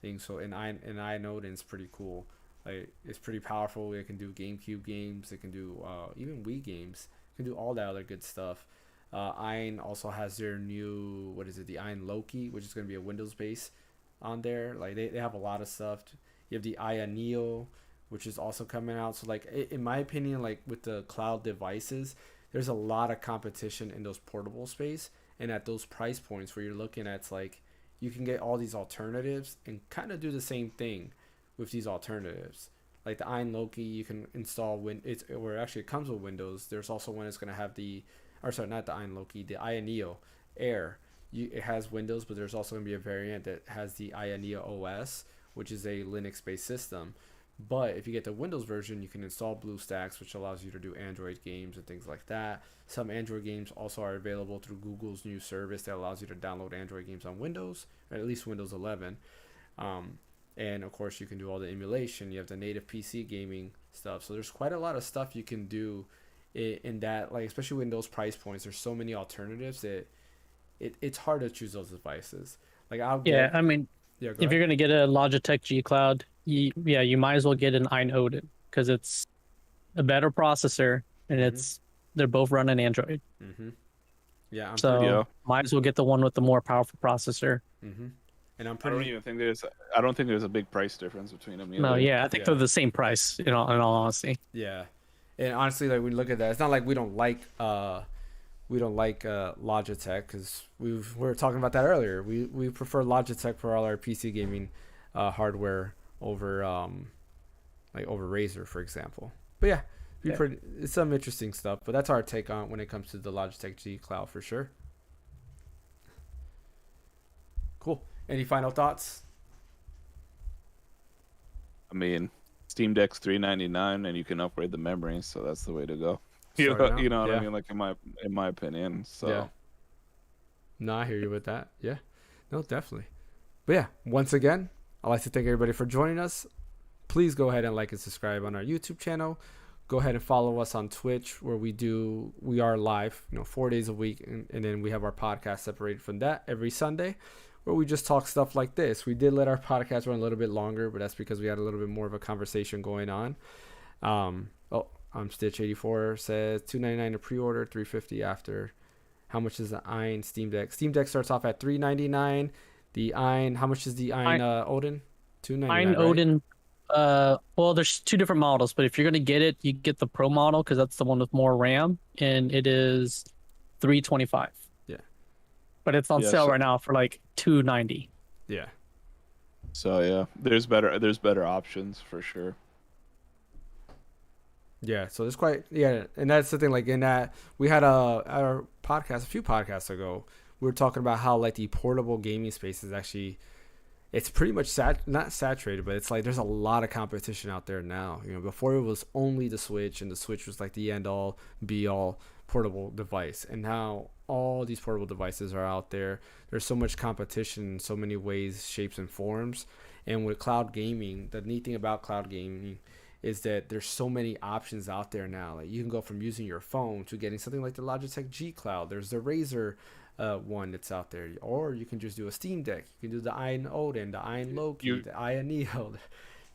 things. So Iron Odin's pretty cool. Like it's pretty powerful. It can do GameCube games. It can do even Wii games. It can do all that other good stuff. Iron also has their new what is it? The Iron Loki, which is going to be a Windows base on there. Like they have a lot of stuff. You have the Aya Neo, which is also coming out. So like in my opinion, like with the cloud devices, there's a lot of competition in those portable space and at those price points where you're looking at it's like you can get all these alternatives and kind of do the same thing with these alternatives. Like the Iron Loki, you can install when it's or actually it comes with Windows. There's also one that's gonna have the, or sorry, not the Iron Loki, the Aya Neo Air. It has Windows, but there's also gonna be a variant that has the Aya Neo OS, which is a Linux-based system. But if you get the Windows version, you can install BlueStacks, which allows you to do Android games and things like that. Some Android games also are available through Google's new service that allows you to download Android games on Windows, or at least Windows 11. Um, and of course, you can do all the emulation. You have the native PC gaming stuff. So there's quite a lot of stuff you can do in that, like especially in those price points. There's so many alternatives that it's hard to choose those devices. Like I'll Yeah, get I mean, yeah, go if ahead. you're gonna get a Logitech G Cloud, you might as well get an Iron Odin because it's a better processor and Mm-hmm. they're both running Android. Mm-hmm. Yeah, I'm pretty. So Yeah. might as well get the one with the more powerful processor. Mm-hmm. And I'm I don't pretty. even think there's. I don't think there's a big price difference between them No, either. yeah, I think they're Yeah. the same price, in all honesty. Yeah, and honestly, like we look at that, it's not like we don't like Logitech because we were talking about that earlier. We prefer Logitech for all our PC gaming hardware over like over Razer, for example. But yeah, Yeah. it's some interesting stuff. But that's our take on when it comes to the Logitech G Cloud for sure. Cool. Any final thoughts? I mean, Steam Deck's $399, and you can upgrade the memory, so that's the way to go. Starting out? You know what Yeah. I mean? Like in my opinion. So Yeah. No, I hear you with that. Yeah. No, definitely. But yeah, once again, I'd like to thank everybody for joining us. Please go ahead and like and subscribe on our YouTube channel. Go ahead and follow us on Twitch where we are live, 4 days a week. And then we have our podcast separated from that every Sunday where we just talk stuff like this. We did let our podcast run a little bit longer, but that's because we had a little bit more of a conversation going on. Stitch84 says $299 to pre-order, $350 after. How much is the Iron Steam Deck? Steam Deck starts off at $399. The Iron, how much is the Iron Odin? $299. Iron right? Odin, well, there's two different models, but if you're gonna get it, you get the Pro model because that's the one with more RAM, and it is $325. Yeah. But it's on Yeah, sale so- right now for like $290. Yeah. So yeah, there's better options for sure. Yeah, so there's quite and that's the thing. Like in that, we had our podcast a few podcasts ago. We were talking about how like the portable gaming space is actually, it's pretty much not saturated, but it's like there's a lot of competition out there now. Before it was only the Switch, and the Switch was like the end all be all portable device, and now all these portable devices are out there. There's so much competition in so many ways, shapes, and forms. And with cloud gaming, the neat thing about cloud gaming is that there's so many options out there now. Like you can go from using your phone to getting something like the Logitech G Cloud. There's the Razer one that's out there. Or you can just do a Steam Deck. You can do the Iron Odin, the Iron Loki, You the Iron Neo,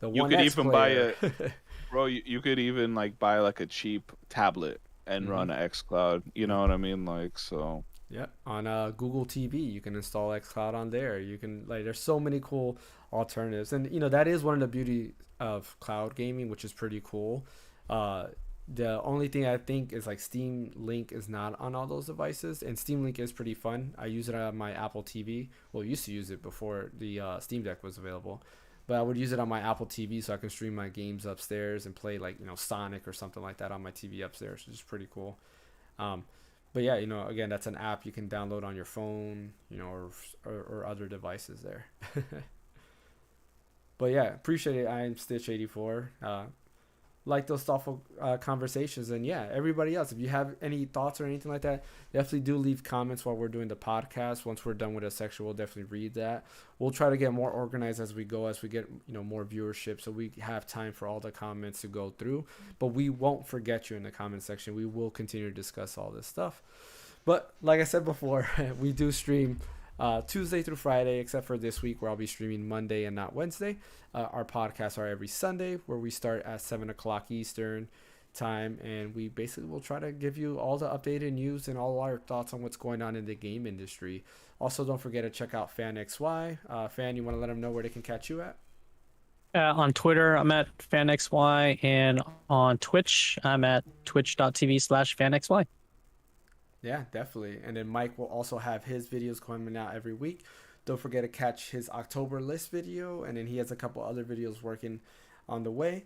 the you One could X even buy player. a bro. You could even like buy like a cheap tablet and Hmm. run a xCloud. You know what I mean? Like so. Yeah, on Google TV, you can install xCloud on there. You can like, there's so many cool alternatives, and that is one of the beauty of cloud gaming, which is pretty cool. Uh, the only thing I think is like Steam Link is not on all those devices, and Steam Link is pretty fun. I use it on my Apple TV. Well, I used to use it before the Steam Deck was available, but I would use it on my Apple TV so I can stream my games upstairs and play like Sonic or something like that on my TV upstairs, which is pretty cool. Um, but yeah, again, that's an app you can download on your phone, or other devices there. But yeah, appreciate it. I'm Stitch84. Like those thoughtful conversations, and yeah, everybody else, if you have any thoughts or anything like that, definitely do leave comments while we're doing the podcast. Once we're done with a section, we'll definitely read that. We'll try to get more organized as we go, as we get more viewership, so we have time for all the comments to go through. But we won't forget you in the comment section. We will continue to discuss all this stuff. But like I said before, we do stream Tuesday through Friday, except for this week where I'll be streaming Monday and not Wednesday. Our podcasts are every Sunday, where we start at 7 o'clock Eastern time, and we basically will try to give you all the updated news and all our thoughts on what's going on in the game industry. Also, don't forget to check out Phaneckswhy. Fan, you want to let them know where they can catch you at? On Twitter, I'm at Phaneckswhy, and on Twitch, I'm at twitch.tv/Phaneckswhy. Yeah, definitely. And then Mike will also have his videos coming out every week. Don't forget to catch his October list video, and then he has a couple other videos working on the way.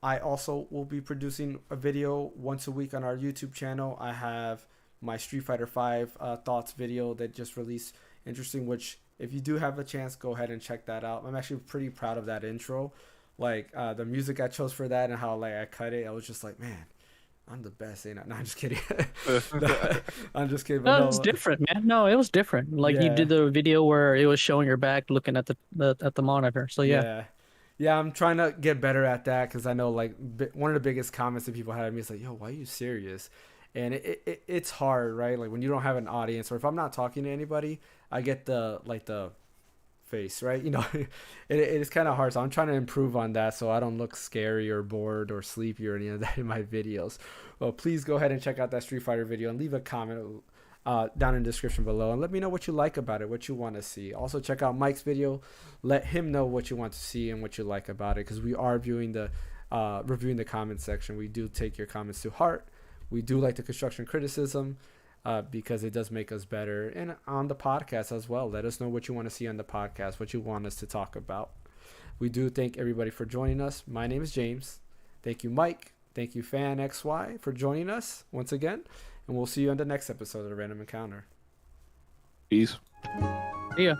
I also will be producing a video once a week on our YouTube channel. I have my Street Fighter V thoughts video that just released, interesting, which if you do have a chance, go ahead and check that out. I'm actually pretty proud of that intro. Like the music I chose for that and how like I cut it, I was just like, man, I'm the best, ain't I? No, I'm just kidding. I'm just kidding. But No, it no, was different, man. No, it was different. Like you yeah, did the video where it was showing your back looking at the monitor. So yeah. yeah, yeah. I'm trying to get better at that, because I know like one of the biggest comments that people had at me is like, "Yo, why are you serious?" And it's hard, right? Like when you don't have an audience, or if I'm not talking to anybody, I get the face, right? It is kind of hard. So I'm trying to improve on that, so I don't look scary or bored or sleepy or any of that in my videos. Well, please go ahead and check out that Street Fighter video and leave a comment down in the description below, and let me know what you like about it, what you want to see. Also check out Mike's video. Let him know what you want to see and what you like about it, because we are reviewing the comment section. We do take your comments to heart. We do like the construction criticism, because it does make us better. And on the podcast as well, let us know what you want to see on the podcast, what you want us to talk about. We do thank everybody for joining us. My name is James. Thank you, Mike. Thank you, Phaneckswhy, for joining us once again. And we'll see you on the next episode of the Random Encounter. Peace. See ya.